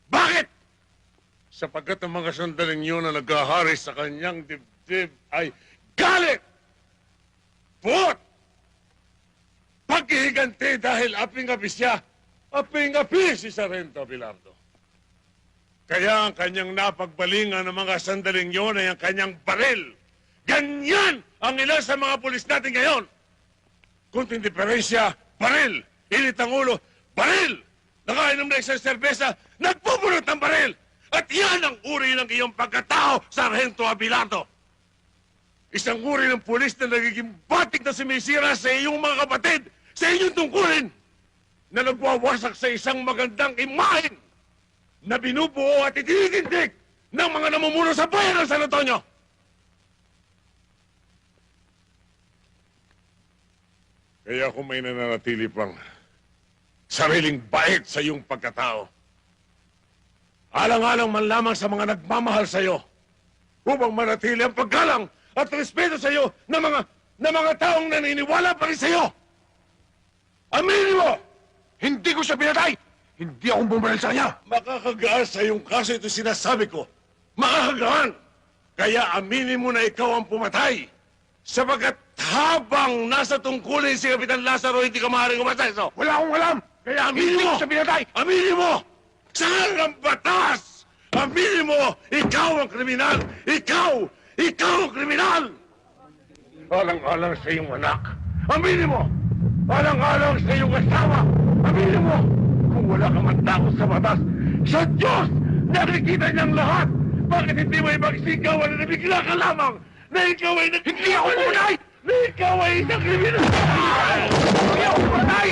Bakit? Sapagkat ang mga sandaling yun na naghahari sa kanyang dibdib ay galit! Puot! Paghihiganti dahil aping-api siya, aping-api si Sargento Abelardo. Kaya ang kanyang napagbalingan ng mga sandaling yun ay ang kanyang baril. Ganyan ang ilan sa mga pulis natin ngayon. Kunting diferensya, baril. Init ang ulo, baril. Nakainom na isang serbesa, nagpupulot ng baril. At yan ang uri ng iyong pagkatao, Sargento Abelardo. Isang uri ng pulis na nagiging batik na sumisira sa iyong mga kapatid, sa inyong tungkulin, na nagwawasak sa isang magandang imahen na binubuo at itinitindig ng mga namumuno sa bayan ng San Antonio. Kaya kung may nananatili pang sariling bait sa iyong pagkatao. Alang-alang man lamang sa mga nagmamahal sa iyo upang manatili ang paggalang at respeto sa iyo ng mga taong naniniwala pa rin sa iyo. Aminin mo! Hindi ko siya pinatay! Hindi akong bumaril sa kanya! Makakagaan sa iyong kaso ito sinasabi ko. Makakagaan! Kaya aminin mo na ikaw ang pumatay. Sapagkat habang nasa tungkulin si Kapitan Lazaro, hindi ka maaaring umaseso. Wala akong alam! Kaya aminin Hindi mo! ko siya pinatay! Aminin mo! Saan ang batas? Aminin mo! Ikaw ang kriminal! Ikaw! Ikaw ang kriminal! Alang-alang sa iyong anak. Aminin mo! Alang-alang sa iyong asawa. Aminin mo! Kung wala ka man takot sa batas, sa Diyos! Nakikita niyang lahat! Bakit hindi mo ipagsigawan na nabigla ka lamang na ikaw ay Hindi ako pumatay! Na ikaw ay isang kriminal! Hindi ako pumatay!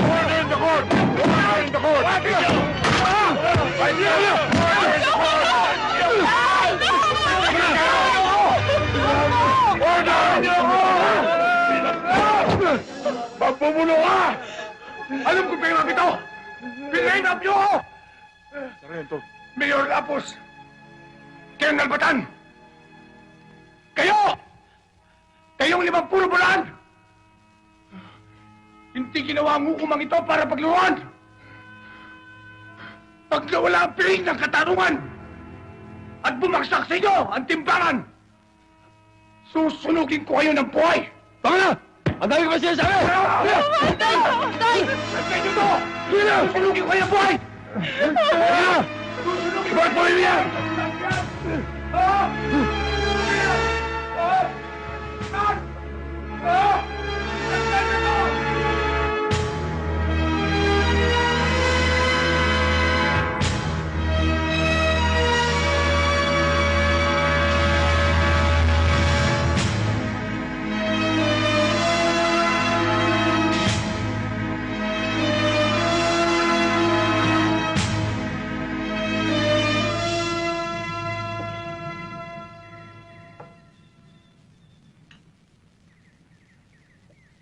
Order in the court! Order in the court! Magpupulo ka! Alam ko pa yung ito! Pinainap niyo ako! Sargento. Mayor Lapos! Colonel Batan! Kayo! Kayong 50 bulan! Hindi ginawa ang hukumang ito para pagluruan! Pag nawala ang piling ng katarungan at bumagsak sa inyo ang timbangan, susunugin ko kayo ng buhay! Tama na! Ang dami ko ba sinasabi? Tay! Tay! Santay nyo to! Susunugin ko kayo ng buhay! Ibang po yun yan!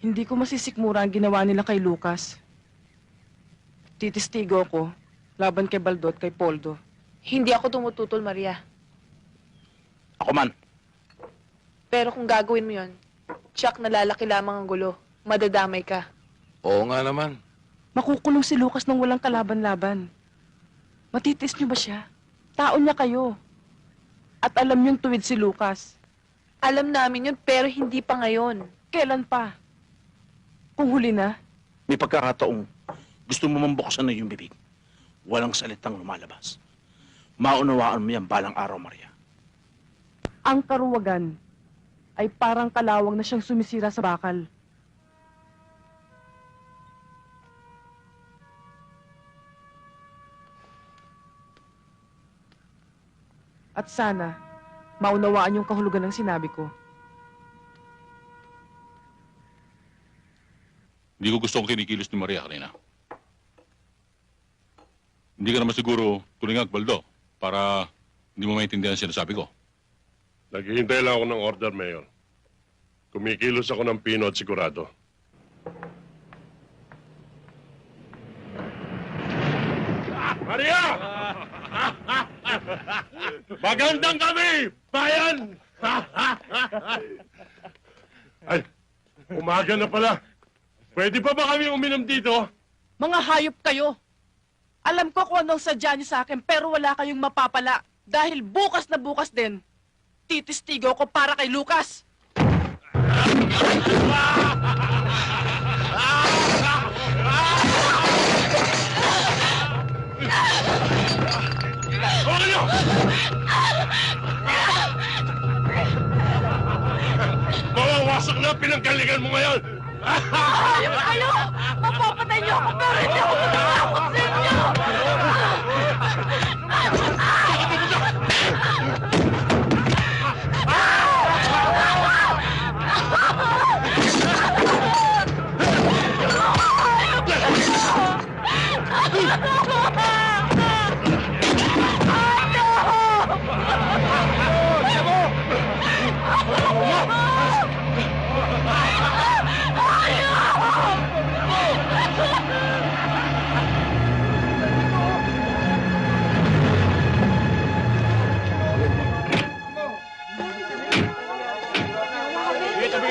Hindi ko masisikmura ang ginawa nila kay Lucas. Titistigo ko laban kay Baldo at kay Poldo. Hindi ako tumututol, Maria. Ako man. Pero kung gagawin mo yon, tsak na lalaki lamang ang gulo. Madadamay ka. Oo nga naman. Makukulong si Lucas nang walang kalaban-laban. Matitis niyo ba siya? Tao niya kayo. At alam niyong tuwid si Lucas. Alam namin yun, pero hindi pa ngayon. Kailan pa? Kung huli na? May pagkakataong gusto mo mambuksan na yung bibig. Walang salitang lumalabas. Maunawaan mo yan balang araw, Maria. Ang karuwagan ay parang kalawang na siyang sumisira sa bakal. At sana, maunawaan yung kahulugan ng sinabi ko. Hindi ko gustong kinikilos ni Maria kanina. Hindi ka naman siguro tulingag, Baldo, para hindi mo maintindihan ang sinasabi ko. Naghihintay lang ako ng order, Mayor. Kumikilos ako ng pino at sigurado. Maria! Magandang kami, bayan! Ay, umaga na pala. Pwede pa ba kami uminom dito? Mga hayop kayo! Alam ko kung anong sadya niyo sa akin, pero wala kayong mapapala. Dahil bukas na bukas din, titistigo ko para kay Lucas. Huwag niyo! Mawawasak na pinanggalingan mo ngayon! Ayaw kayo! Mapapatay niyo ako pero hindi ako matakot sa inyo!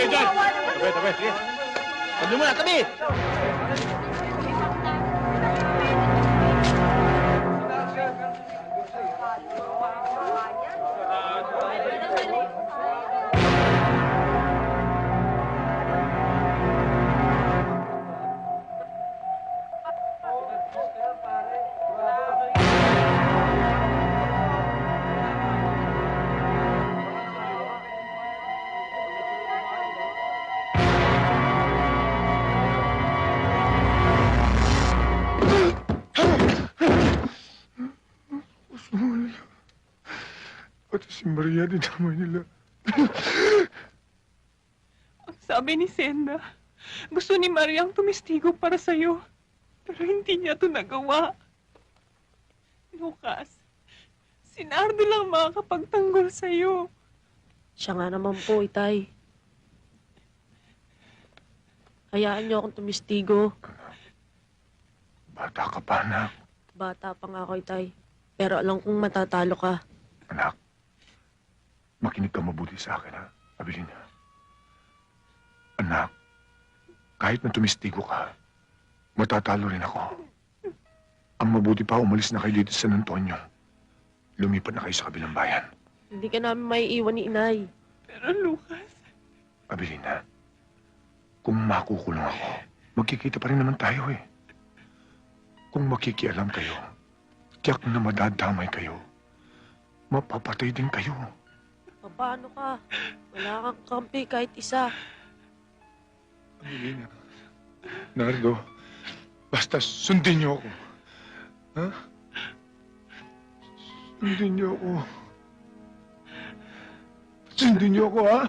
kayo dyan! Tabi, tabi, sige. Tabi muna, tabi! Pati si Maria din naman nila. Ang sabi ni Senda, gusto ni Mariang tumistigo para sa'yo. Pero hindi niya to nagawa. Lucas, si Nardo lang makakapagtanggol sa'yo. Siya nga naman po, Itay. Hayaan niyo akong tumistigo. Bata ka pa, anak. Bata pa nga ako, Itay. Pero alam kong matatalo ka. Anak, makinig ka mabuti sa akin, ha? Abilina. Anak, kahit na tumistigo ka, matatalo rin ako. Ang mabuti pa, umalis na kayo dito sa San Antonio. Lumipat na kayo sa kabilang bayan. Hindi ka namin maiiwan ni Inay. Pero Lucas... Abilina, kung makukulong ako, magkikita pa rin naman tayo eh. Kung makikialam kayo, tiyak na madadamay kayo. Mapapatay din kayo. Paano ka? Wala kang kampi kahit isa. Abilina, Nardo, basta sundin niyo ako. Ha? Sundin niyo ako. Sundin niyo ako, ha?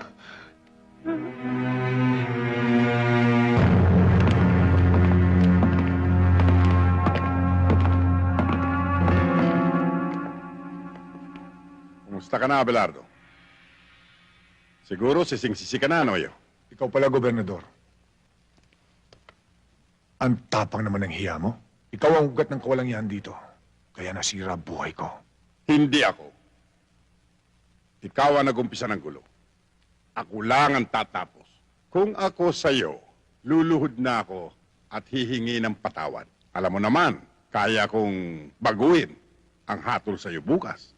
Kumusta ka na, Abelardo? Siguro sising-sisi ka na, Noyo. Ikaw pala, Gobernador. Ang tapang naman ng hiya mo. Ikaw ang ugat ng kawalangian dito. Kaya nasira buhay ko. Hindi ako. Ikaw ang nag-umpisa ng gulo. Ako lang ang tatapos. Kung ako sa'yo, luluhod na ako at hihingi ng patawad. Alam mo naman, kaya kong baguhin ang hatol sa'yo bukas.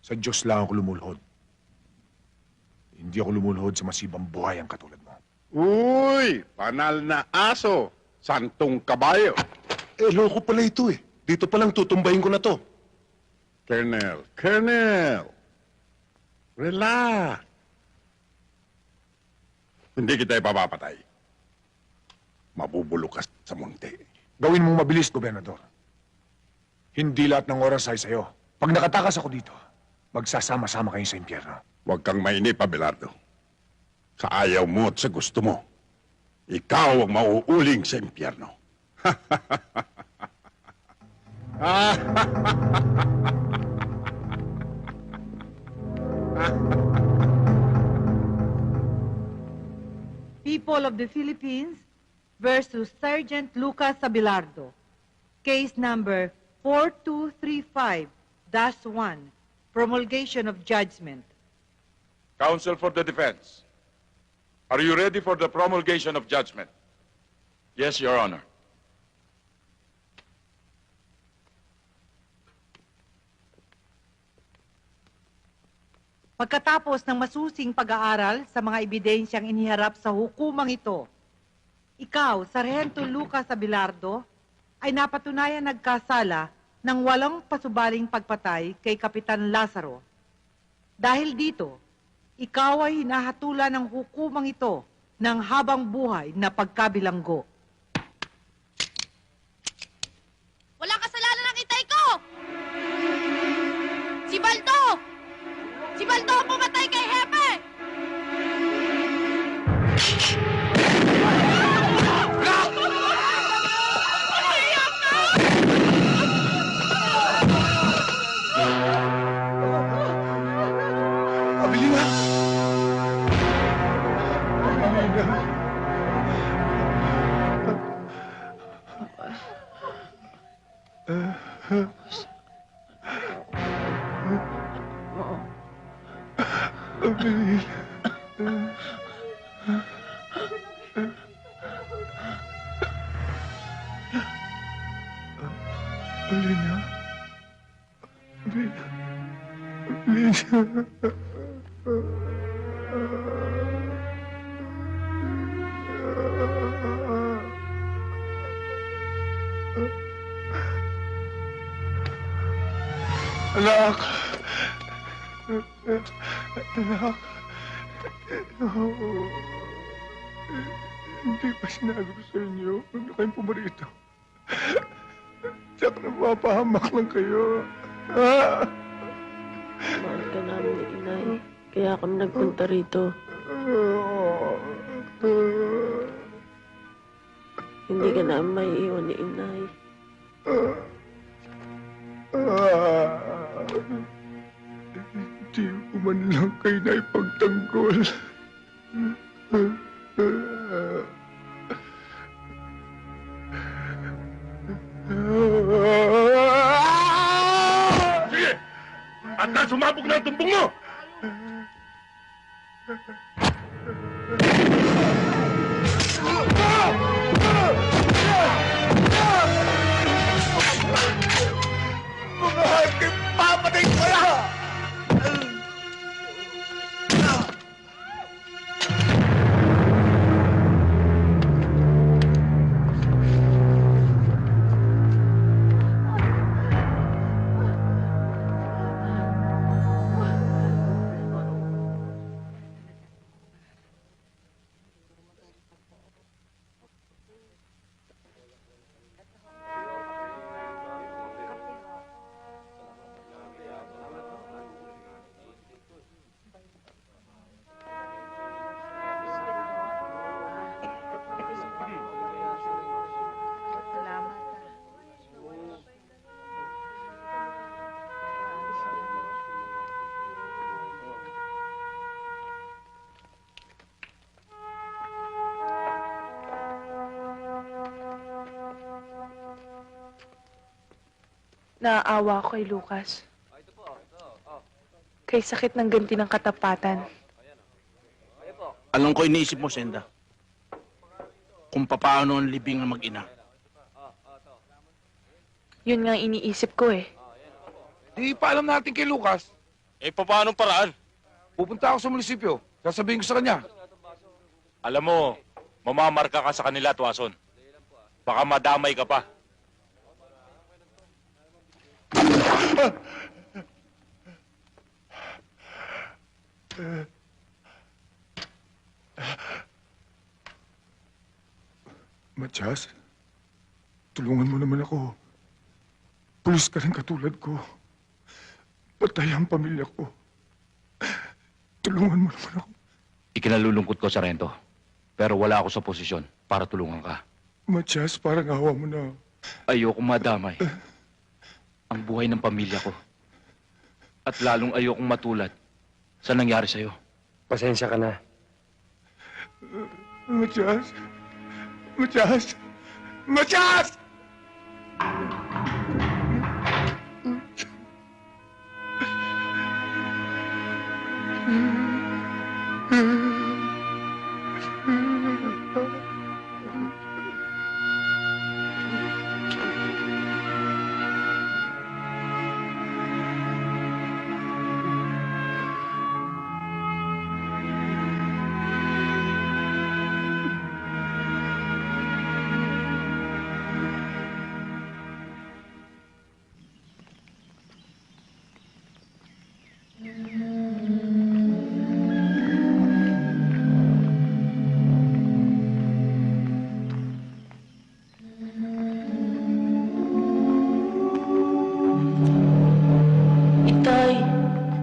Sa Diyos lang ako lumulhod. Hindi ako lumulhod sa masibang buhay ang katulad mo. Uy! Panal na aso! Santong kabayo! Eh, loko pala ito eh. Dito palang tutumbahin ko na to. Colonel! Relax! Hindi kita ipapapatay. Mabubulok ka sa munti. Gawin mong mabilis, Gobernador. Hindi lahat ng oras ay sa'yo. Pag nakatakas ako dito, magsasama-sama kayo sa impyerno. Huwag kang mainip, Abelardo. Sa ayaw mo at sa gusto mo, ikaw ang mauuling sa impyerno. People of the Philippines versus Sergeant Lucas Abelardo. Case number 4235-1. Promulgation of judgment. Counsel for the defense. Are you ready for the promulgation of judgment? Yes, Your Honor. Pagkatapos ng masusing pag-aaral sa mga ebidensyang iniharap sa hukumang ito, ikaw, Sargento Lucas Abelardo, ay napatunayan nagkasala ng walang pasubaling pagpatay kay Kapitan Lazaro. Dahil dito, ikaw ay hinahatulan ng hukumang ito ng habang buhay na pagkabilanggo. Walang kasalanan ng itay ko! Si Baldo! Si Baldo ang pumatay kay Hepe! Abilina! Abilina! Lina. Lina. Anak. Anak. Hindi pa sinabi ko sa inyo. Huwag na kayong pumarito. Tsak na mapahamak lang kayo. Mahal ka namin ni Inay. Kaya kami nagpunta rito. Hindi ka namin maiiwan ni Inay. Hindi ko man lang kayo na ipagtanggol. Sige! At na sumabog na ang tumbong mo! Mahal kayo, papatay ko na! Naaawa ako kay Lucas. Kay sakit ng ganti ng katapatan. Alam ko iniisip mo, Senda. Kung papaano ang libing ng mag-ina. Yun nga iniisip ko eh. Di paalam natin kay Lucas. Eh, paano paraan? Pupunta ako sa munisipyo. Sasabihin ko sa kanya. Alam mo, mamamarka ka sa kanila, Tuason. Baka madamay ka pa. Matias, tulungan mo naman ako. Pulis ka rin katulad ko. Patay ang pamilya ko. Tulungan mo naman ako. Ikinalulungkot ko, Sargento. Pero wala ako sa posisyon para tulungan ka. Matias, parang awa mo na. Ayokong madamay ang buhay ng pamilya ko. At lalong ayokong matulad sa nangyari sa'yo. Pasensya ka na. Matias! Matias! Matias!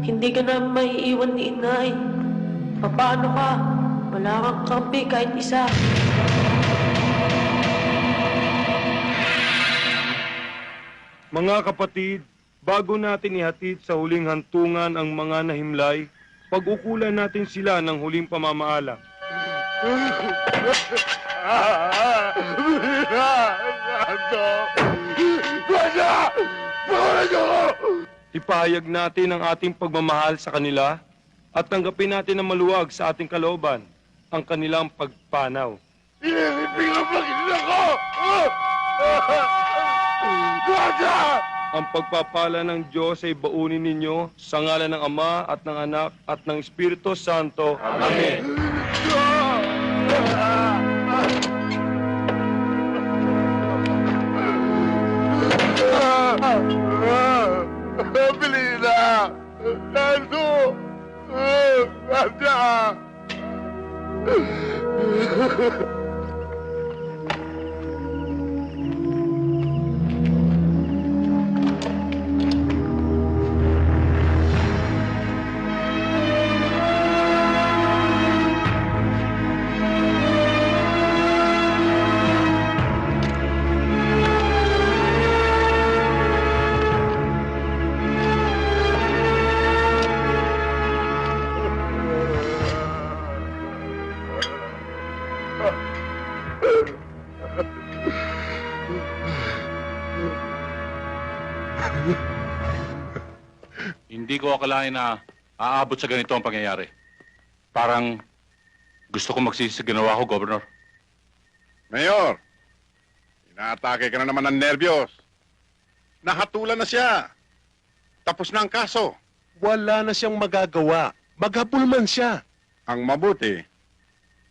Hindi ka na maiiwan ni Inay. Paano ka? Wala kang kampi kahit isa. Mga kapatid, bago natin ihatid sa huling hantungan ang mga nahimlay, pag-ukulan natin sila ng huling pamamaala. Ipahayag natin ang ating pagmamahal sa kanila at tanggapin natin ng maluwag sa ating kalooban ang kanilang pagpanaw. Inilipin ang pag-ina ko! Guarda! Ang pagpapala ng Diyos ay baunin ninyo sa ngalan ng Ama at ng Anak at ng Espiritu Santo. Amen. Belina! Nando! Nanda! Hindi ko akalain na aabot sa ganito ang pangyayari. Parang gusto ko magsisi sa ginawa ko, Governor. Mayor, inaatake ka na naman ng nervyos. Nahatulan na siya. Tapos na ang kaso. Wala na siyang magagawa. Maghabol man siya. Ang mabuti,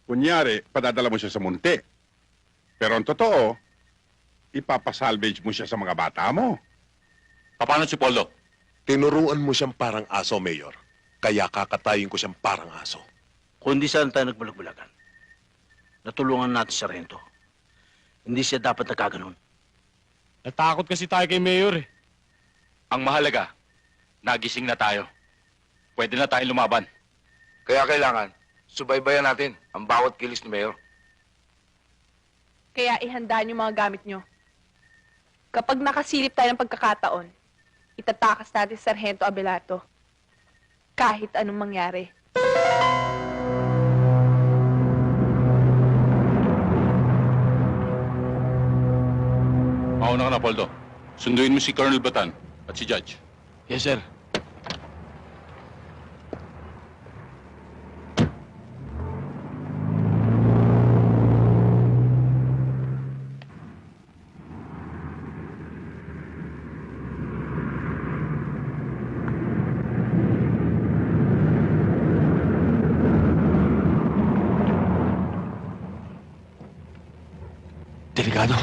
kunyari, padadala mo siya sa munti. Pero ang totoo, ipapasalvage mo siya sa mga bata mo. Paano si Poldo? Tinuruan mo siyang parang aso, Mayor. Kaya kakatayin ko siyang parang aso. Kung hindi saan tayo nagbulag-bulagan, natulungan natin si Sargento. Hindi siya dapat nagkaganon. Natakot kasi tayo kay Mayor eh. Ang mahalaga, nagising na tayo. Pwede na tayong lumaban. Kaya kailangan, subaybayan natin ang bawat kilos ni Mayor. Kaya ihanda niyo mga gamit niyo. Kapag nakasilip tayo ng pagkakataon, itatakas natin si Sargento Abelardo. Kahit anong mangyari. Mauna ka na, Poldo. Sunduin mo si Colonel Batan at si Judge. Yes, sir. Delikado.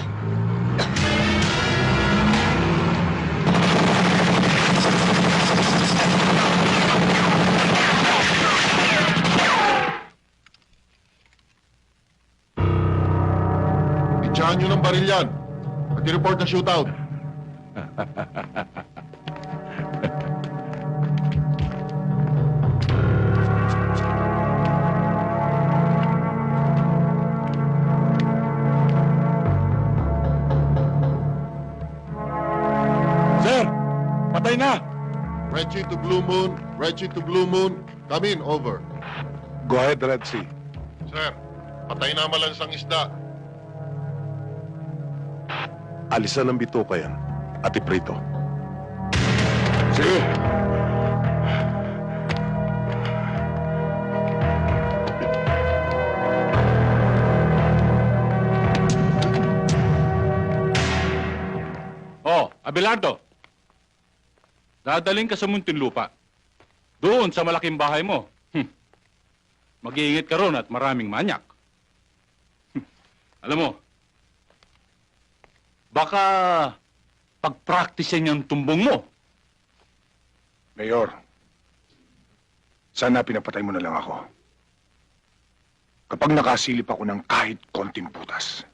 Itsahan nyo ng baril yan at i-report na shootout. Sir! Patay na! Reggie to Blue Moon, Reggie to Blue Moon, come in, over. Go ahead, Red Sea. Sir, patay na malansang isda. Alisan ng bituka yan at iprito. Sige. Oh, Abelardo. Dadaling ka sa Muntinlupa. Doon sa malaking bahay mo. Mag-iingat ka ron at maraming manyak. Alam mo, baka pag-practicean yung tumbong mo. Mayor, sana pinapatay mo na lang ako. Kapag nakasilip ako ng kahit konting putas,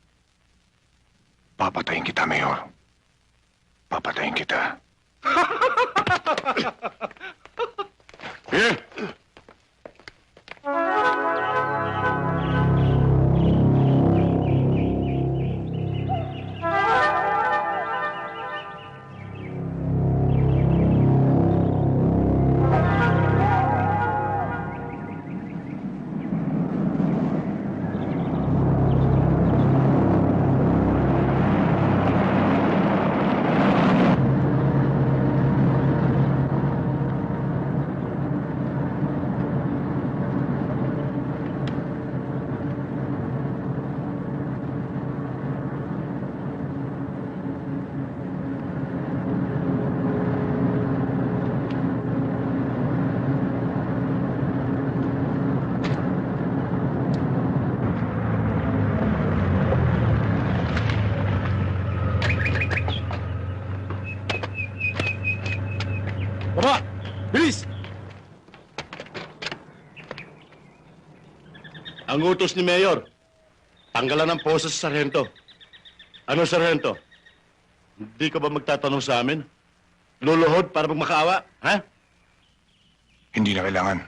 papatayin kita, Mayor. Papatayin kita. Sige! Bilis! Ang utos ni Mayor, tanggalan ng posa sa sarhento. Ano, sarhento? Hindi ka ba magtatanong sa amin? Luluhod para magmakaawa, ha? Hindi na kailangan.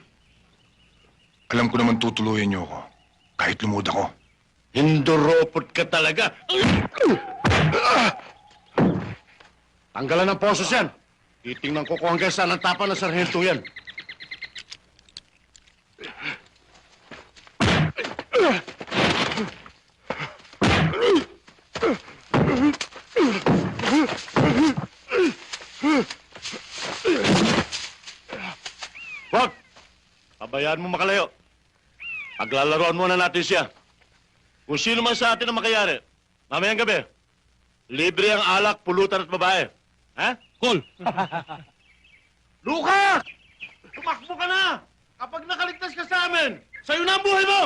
Alam ko naman tutuluyan niyo ako. Kahit lumod ako. Hinduropot ka talaga. Tanggalan ng posos yan. Titingnan ko kung hanggang saan ang tapa ng sarhento yan. Wag! Pabayaan mo makalayo. Paglalaroan muna natin siya. Kung sino man sa atin ang makayari, mamayang gabi, libre ang alak, pulutan at babae. Ha? Cool! Luka! Tumakbo ka na! Kapag nakaligtas ka sa amin, sa'yo na ang buhay mo!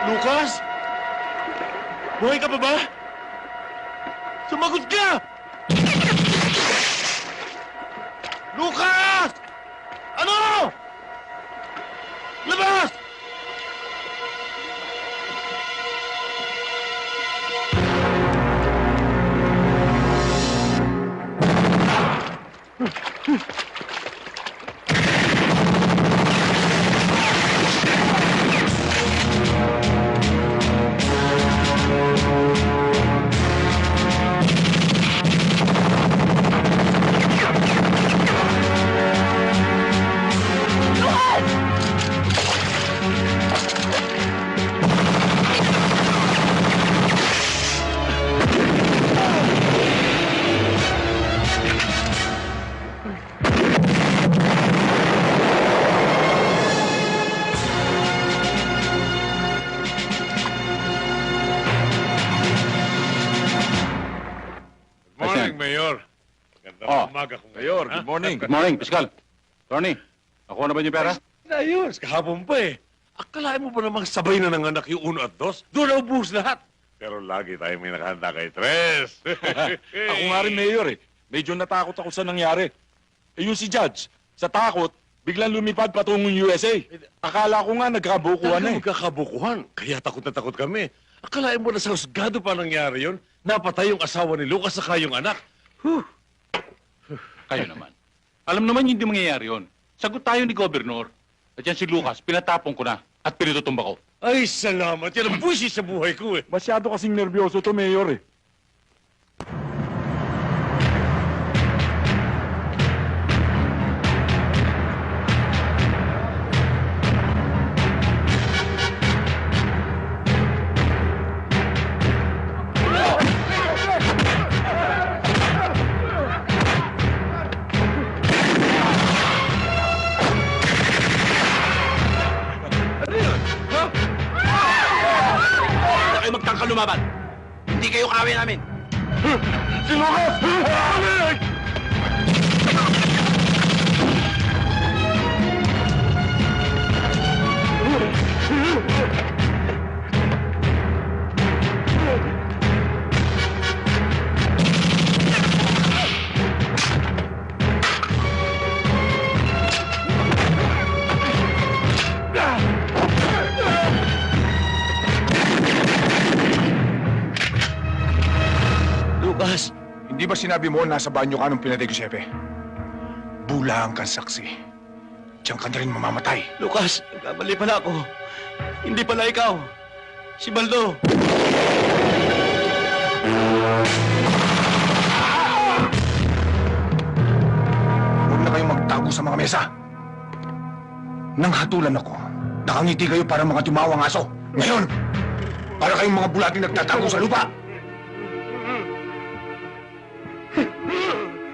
Lucas? Buhay ka pa ba? Sumagot ka! Lucas! Ano? Labas! Morning, Mayor. Magandang umaga kung Mayor. Good morning. Good morning, Piskal. Tony, nakuha na ba yung pera? Ayos, kahapon pa eh. Akalain mo ba namang sabay na nanganak yung 1 at 2? Doon na ubus lahat. Pero lagi tayo may nakahanda kay Tres. Ako nga rin, Mayor eh. Medyo natakot ako sa nangyari. Eh yung si Judge, sa takot, biglang lumipad patungong USA. Akala ko nga nagkabukuhan na eh. Magkakabukuhan. Kaya takot na takot kami. Akalain mo na sa husgado pa nangyari yon? Napatay yung asawa ni Lucas saka yung anak. Kayo naman. Alam naman hindi mangyayari yun. Sagot tayo ni Gobernur. At yan si Lucas, pinatapong ko na at pinitutumba ko. Ay, salamat. Yan ang buwisit sa buhay ko eh. Masyado kasing nervyoso to, Mayor eh. Huwag kayo magtangka lumaban. Hindi kayo kawin namin. Si Lucas! Di ba sinabi mo nasa banyo ka nung pinatay ko si Hepe? Bulang kang saksi. Diyan ka na rin mamamatay. Lucas, nagkamali pala ako. Hindi pala ikaw. Si Baldo. Huwag na kayong magtago sa mga mesa. Nang hatulan ako, nakangiti kayo para mga tumawang aso. Ngayon, para kayong mga bulating nagtatago sa lupa.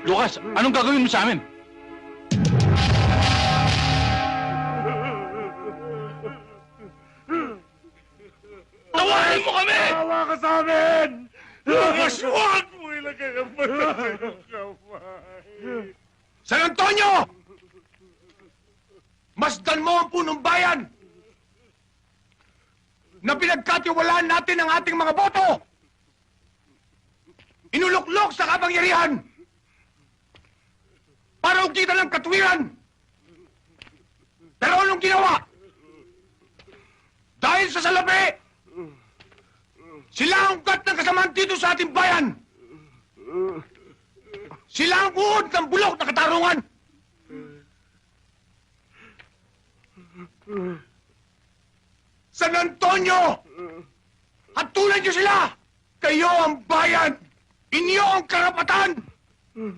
Lucas, anong gagawin mo sa amin? Tawarin mo kami! Tawa ka sa amin! Lucas, huwag mo ilagay ang mata sa iyong kamay. San Antonio! Masdan mo ang punong bayan na pinagkatiwalaan natin ang ating mga boto! Inuluklok sa kapangyarihan para ukita ng katwiran! Pero anong ginawa? Dahil sa salapi, sila ang ugat ng kasamaan dito sa ating bayan! Sila ang uod ng bulok na katarungan! San Antonio! Hatulan niyo sila! Kayo ang bayan! Inyo ang karapatan!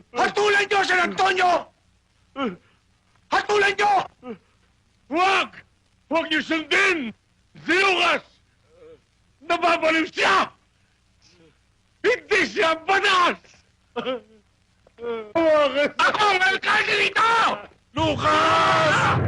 Hatulan niyo, San Antonio! Hatulan niyo! Huwag! Huwag niyo sundin! Si Lucas! Nababaliw siya! Hindi siya banas! Ako ang alkalde dito! Lucas!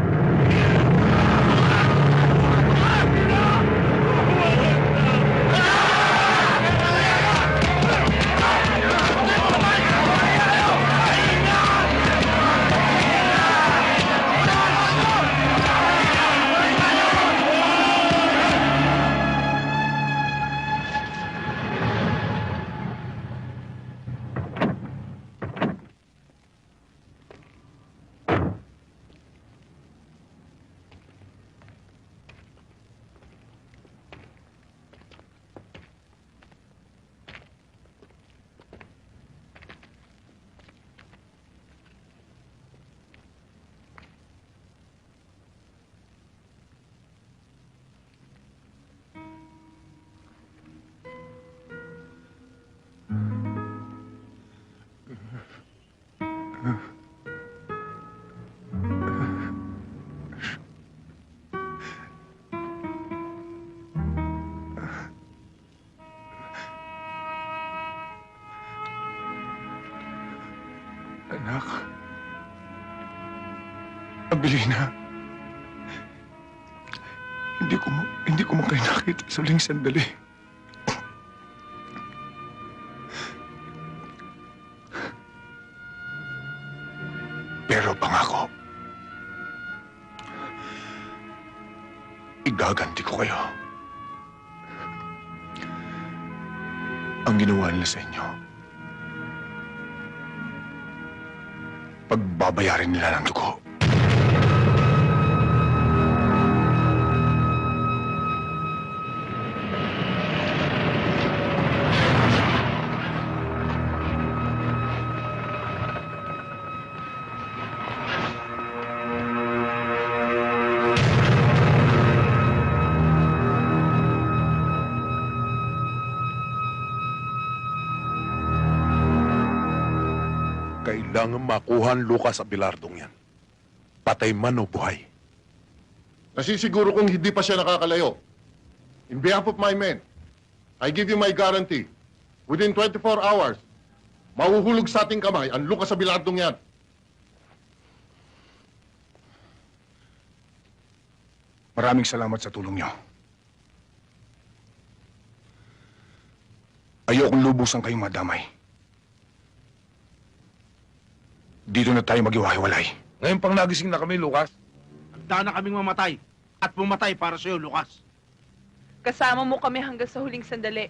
Anak. Abilina. Hindi ko man kayo nakita sa huling sandali. Pero pangako, igaganti ko kayo. Ang ginawa nila sa inyo, pagbabayarin nila ng dugo. Kailangan makuha ang Lucas Abelardong yan. Patay man o buhay. Nasisiguro kong hindi pa siya nakakalayo. In behalf of my men, I give you my guarantee. Within 24 hours, mahuhulog sa ating kamay ang Lucas Abelardong yan. Maraming salamat sa tulong niyo. Ayokong lubusan kayong madamay. Dito na tayo maghiwa-hiwalay. Ngayon pang nagising na kami, Lucas. Handa na kaming mamatay. At pumatay para sa'yo, Lucas. Kasama mo kami hanggang sa huling sandali.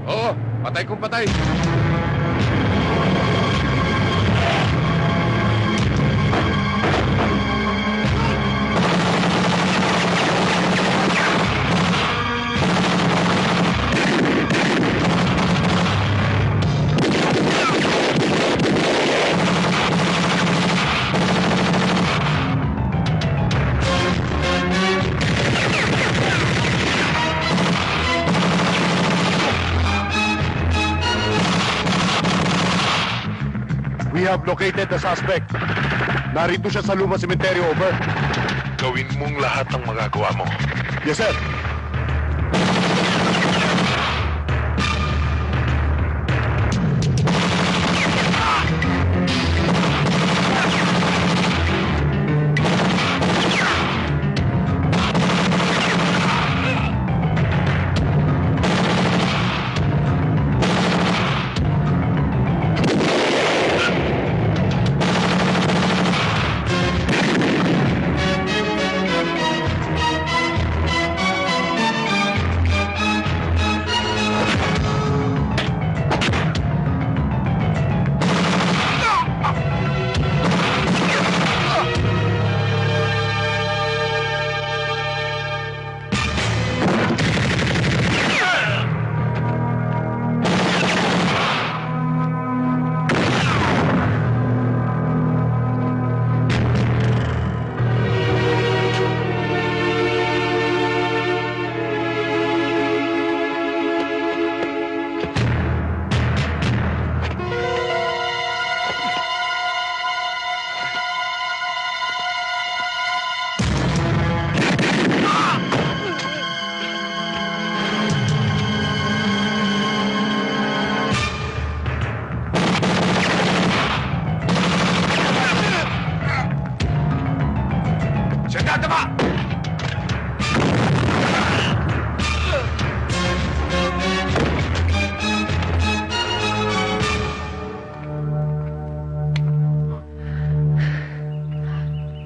Oo, patay kung patay. have located the suspect. Narito siya sa lumang sementeryo, over. Gawin mong lahat ng magagawa mo. Yes, sir.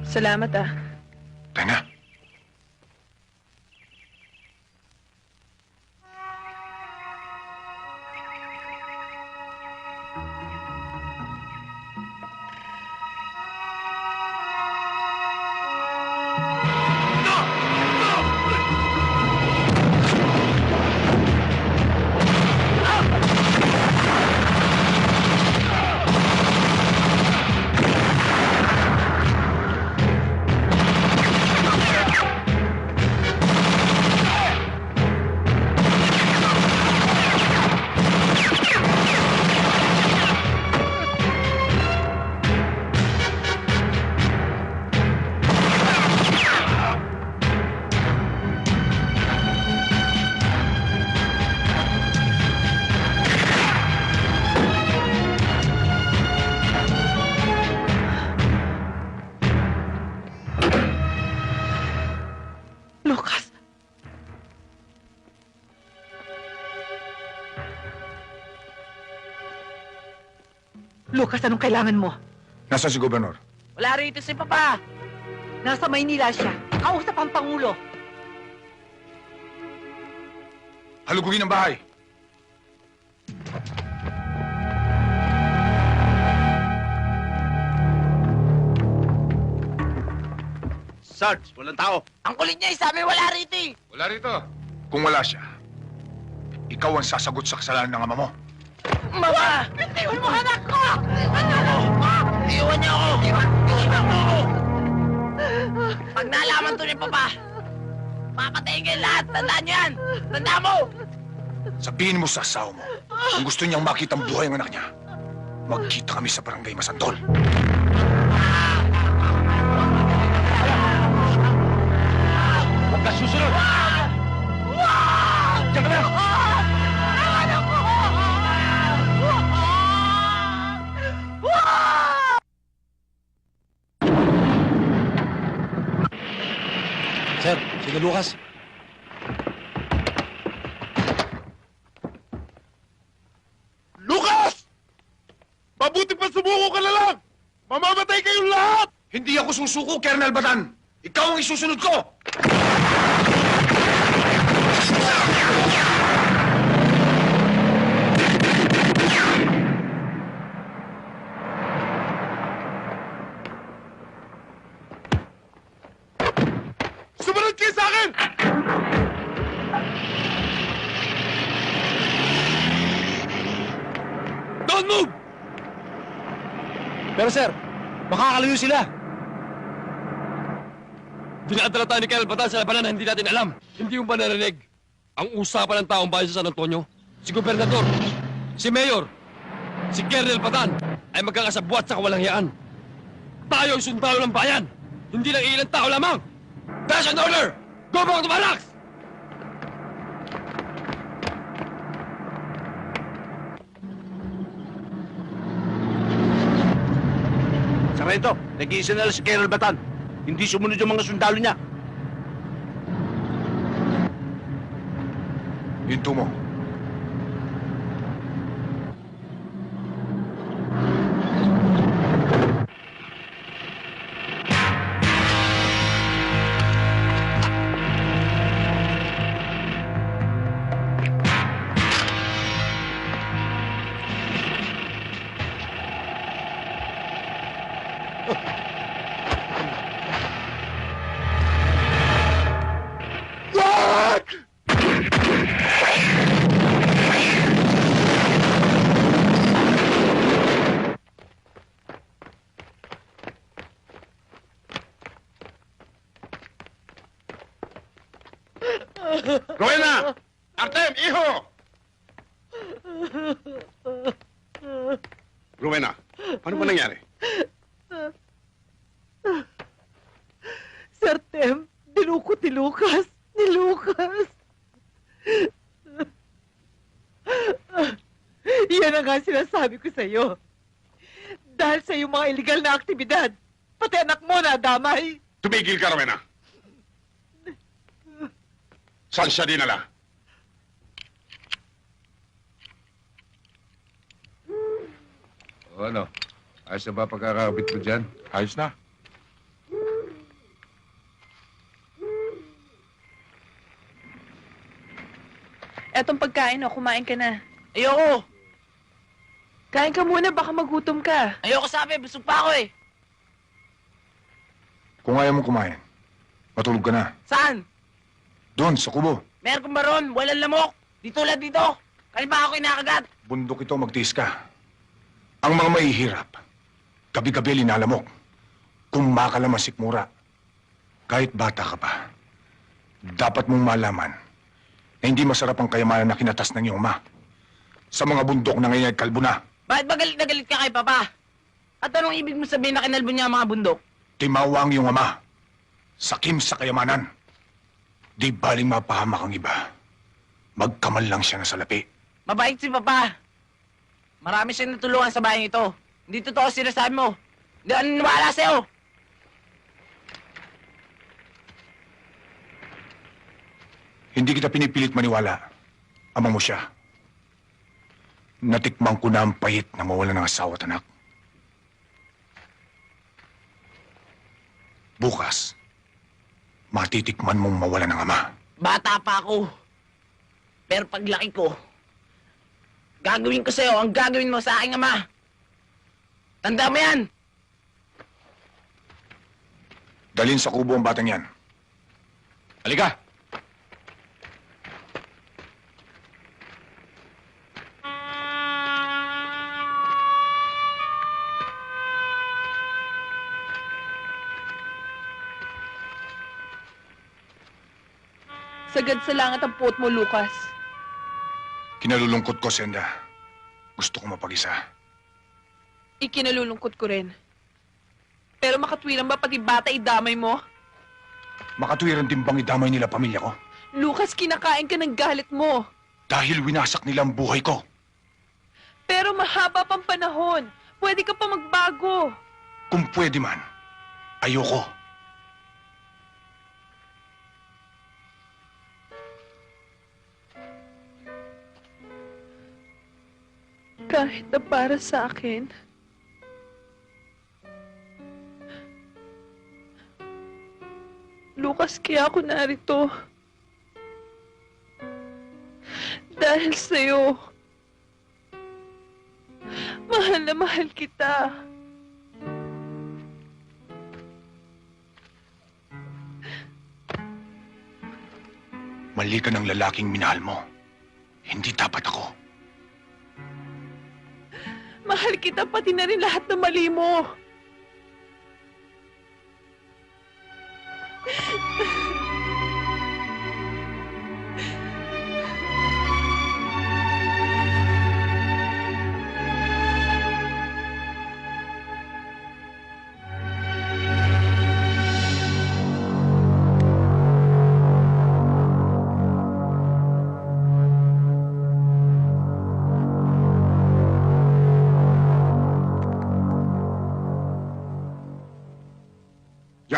Salamat ah. Tena. Lucas! Lucas, anong kailangan mo? Nasaan si Gobernador? Wala rito si Papa. Nasa Maynila siya. Kausap ang Pangulo. Halugugin ang bahay. Sarge, walang tao. Ang kulit niya, sabi wala rito eh. Wala rito. Kung wala siya, ikaw ang sasagot sa kasalanan ng ama mo. Mama! Bitiwan mo anak ko! Iwan niyo ako! Iwan mo ako! Pag nalaman to ni Papa, papatayin kayo lahat! Tandaan niyo yan! Tandaan mo! Sabihin mo sa asawa mo, kung gusto niyang makita ang buhay ang anak niya, magkita kami sa barangay Masantol. Huwag ka susunod! Diyan ka na! Sir, sige Lucas. Lucas! Mabuti pa sumuko ka na lang! Mamamatay kayong lahat! Hindi ako susuko, Colonel Batan! Ikaw ang isusunod ko! Sumunod kayo sa akin! Don't move! Pero sir, makakalayo sila. Dinadala tayo ni Colonel Batan sa labanan na hindi natin alam. Hindi mo ba narinig? Ang usapan ng taong bayan sa San Antonio, si Gobernador, si Mayor, si Colonel Batan, ay ay magkakasabwat sa kawalangyaan. Tayo ay sundalo ng bayan, hindi lang ilang tao lamang. That's an order! Go back to barracks! Sarento, nag-iisa na lang si Colonel Batan. Hindi sumunod yung mga sundalo niya. Hinto mo. Rowena! Artem, iho! Rowena, ano ba nangyari? Sir Tem, dinukot ni Lucas. Ni Lucas. Yan ang nga sinasabi ko sa'yo. Dahil sa iyong mga illegal na aktibidad, pati anak mo na damay. Tumigil ka, Rowena. Saan siya dinala? O ano? Ayos na ba pagkakabit mo dyan? Ayos na. Etong pagkain, oh, kumain ka na. Ayoko. Kain ka muna, baka magutom ka. Ayoko sabi, busog pa ako eh. Kung ayaw mong kumain, matulog ka na. Saan? Doon, sa kubo. Meron kong baron, walang lamok. Di tulad dito. Kanina ako inakagat. Bundok ito, magtiis ka. Ang mga mahihirap, gabi-gabi linalamok. Kung makalaman sikmura, kahit bata ka pa, dapat mong malaman na hindi masarap ang kayamanan na kinatas ng iyong ama. Sa mga bundok na ngayon ay kalbo na. Bakit ba galit na galit ka kay Papa? At anong ibig mo sabihin na kinalbo niya ang mga bundok? Timawa ang iyong ama. Sakim sa kayamanan. Di baling mapahamak ang iba. Magkamal lang siya na salapi. Mabait si Papa. Marami siyang natulungan sa bayan ito. Hindi totoo sinasabi mo. Hindi ako naniwala sa'yo. Hindi kita pinipilit maniwala. Ama mo siya. Natikman ko na ang pahit na mawala ng asawa at anak. Bukas, matitikman mong mawala ng ama. Bata pa ako. Pero paglaki ko, gagawin ko sa'yo ang gagawin mo sa aking ama. Tanda mo yan. Dalhin sa kubo ang batang yan. Halika! Sagad sa langit ang puot mo, Lucas. Kinalulungkot ko, Senda. Gusto ko mapag-isa. Ikinalulungkot ko rin. Pero makatwiran ba pati bata idamay mo? Makatwiran din bang idamay nila pamilya ko? Lucas, kinakain ka ng galit mo. Dahil winasak nila ang buhay ko. Pero mahaba pang panahon. Pwede ka pa magbago. Kung pwede man, ayoko. Kahit na para sa akin, Lucas, kaya ako narito. Dahil sa'yo. Mahal na mahal kita. Mali ka ng lalaking minahal mo. Hindi dapat ako. Mahal kita pati na rin lahat ng mali mo.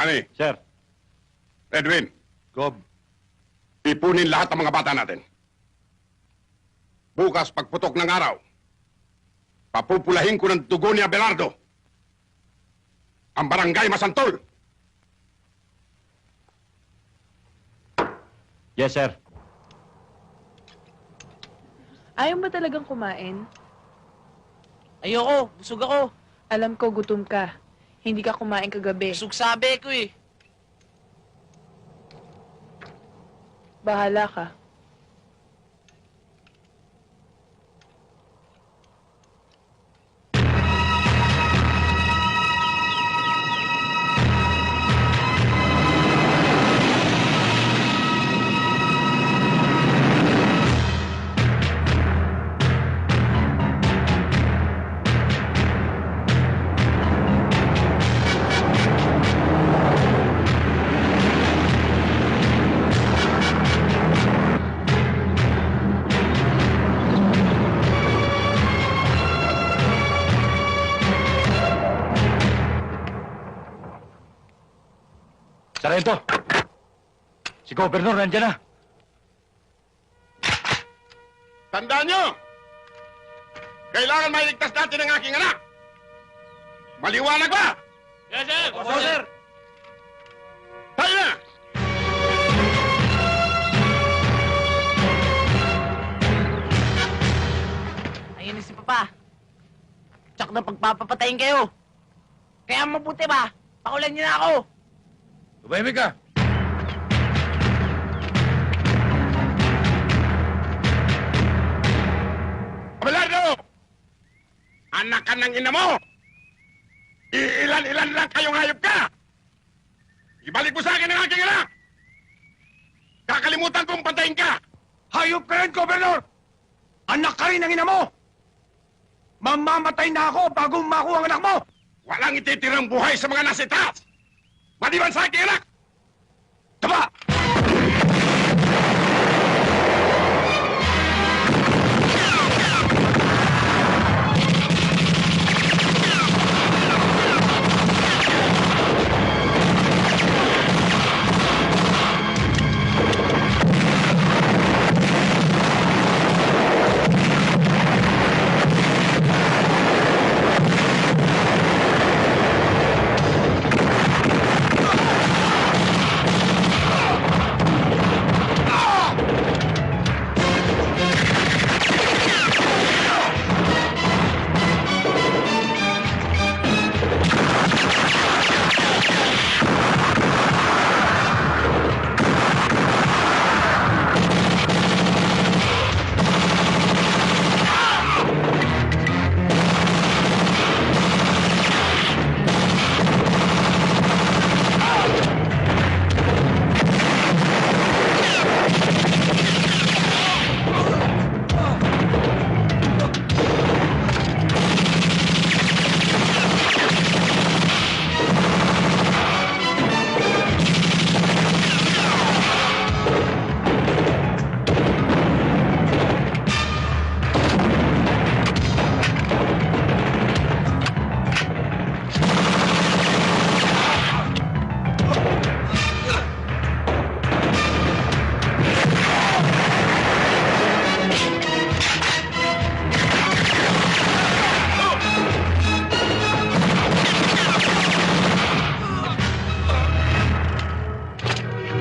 Johnny. Sir. Edwin. Gob. Ipunin lahat ng mga bata natin. Bukas, pagputok ng araw, papupulahin ko ng dugo ni Abelardo ang barangay Masantol. Yes, sir. Ayaw ba talagang kumain? Ayoko, busog ako. Alam ko gutom ka. Hindi ka kumain kagabi. Busog sabi ko eh. Bahala ka. Sargento! Si Gobernador nandiyan na! Tandaan nyo! Kailangan mailigtas natin ang aking anak! Maliwanag ba? Yes, sir! Opo, sir! Tayo na! Ayun na si Papa. Tsak na pagpapapatayin kayo. Kaya mabuti ba? Pakulan niyo na ako. Tumahimik ka! Abelardo! Anak ka ng ina mo! Iilan-ilan lang kayong hayop ka! Ibalik mo sa akin ang aking anak! Kakalimutan kong pantayin ka! Hayop ka rin, Gobernador! Anak ka rin ng ina mo! Mamamatay na ako bago makuha ang anak mo! Walang ititirang buhay sa mga nasa itaas! Maliban sa aking anak! Taba!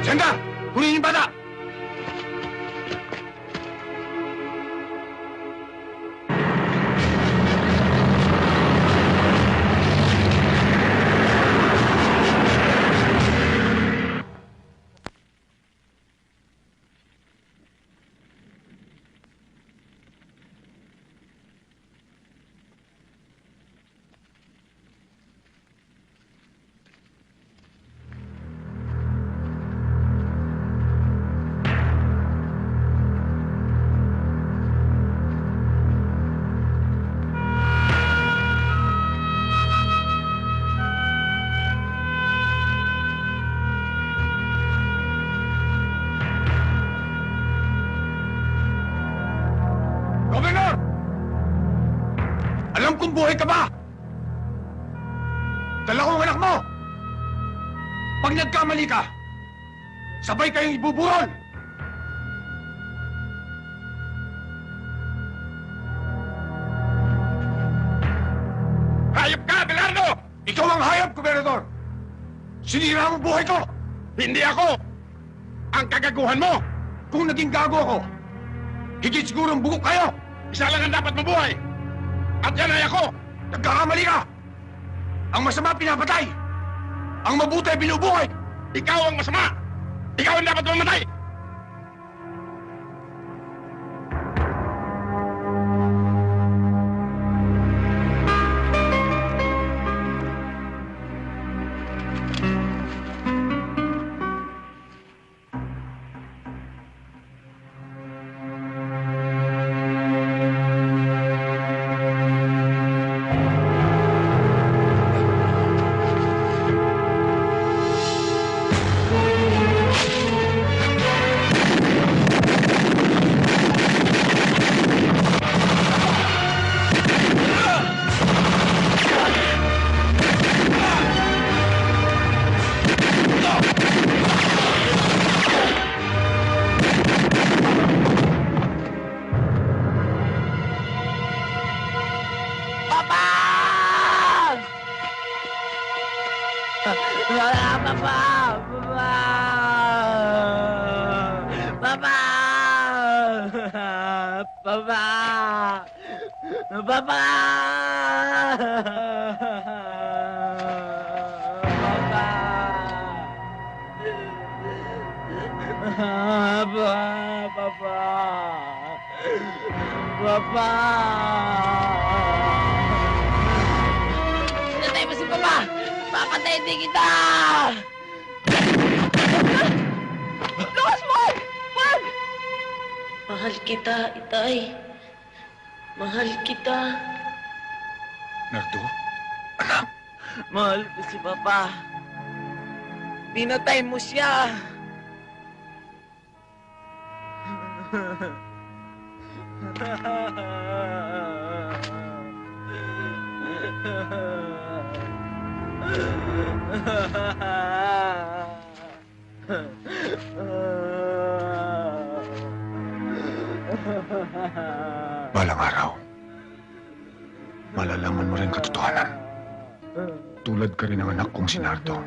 Senda! Kunin yung bata! Gobernador! Alam kong buhay ka ba? Dala ko ang anak mo! Pag nagkamali ka, sabay kayong ibuburon! Hayop ka, Abelardo! Ikaw ang hayop, Gobernador! Sinira mo buhay ko! Hindi ako! Ang kagaguhan mo! Kung naging gago ako, higit siguro ang bugok kayo! Isa lang ang dapat mabuhay! At yan ay ako! Nagkakamali ka! Ang masama pinapatay! Ang mabuti binubuhay! Ikaw ang masama! Ikaw ang dapat mamatay! Pinatay mo si Papa! Papatayin din kita! Lukas mo! Wag! Mahal kita, Itay. Mahal kita. Nardo? Mahal ko si Papa. Pinatay mo siya. Balang araw, malalaman mo rin katotohanan. Tulad ka rin ng anak kong si Nardo.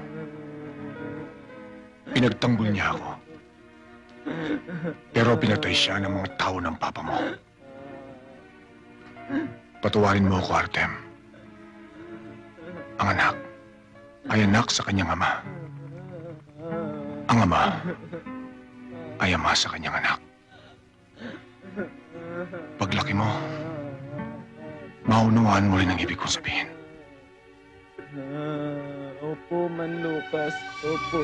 Pinagtanggol niya ako. Pero pinatay siya ng mga tao ng papa mo. Patawarin mo ako, Artem. Ang anak ay anak sa kanyang ama. Ang ama ay ama sa kanyang anak. Paglaki mo, maunawaan mo rin ang ibig kong sabihin. Opo, Man Lucas. Opo.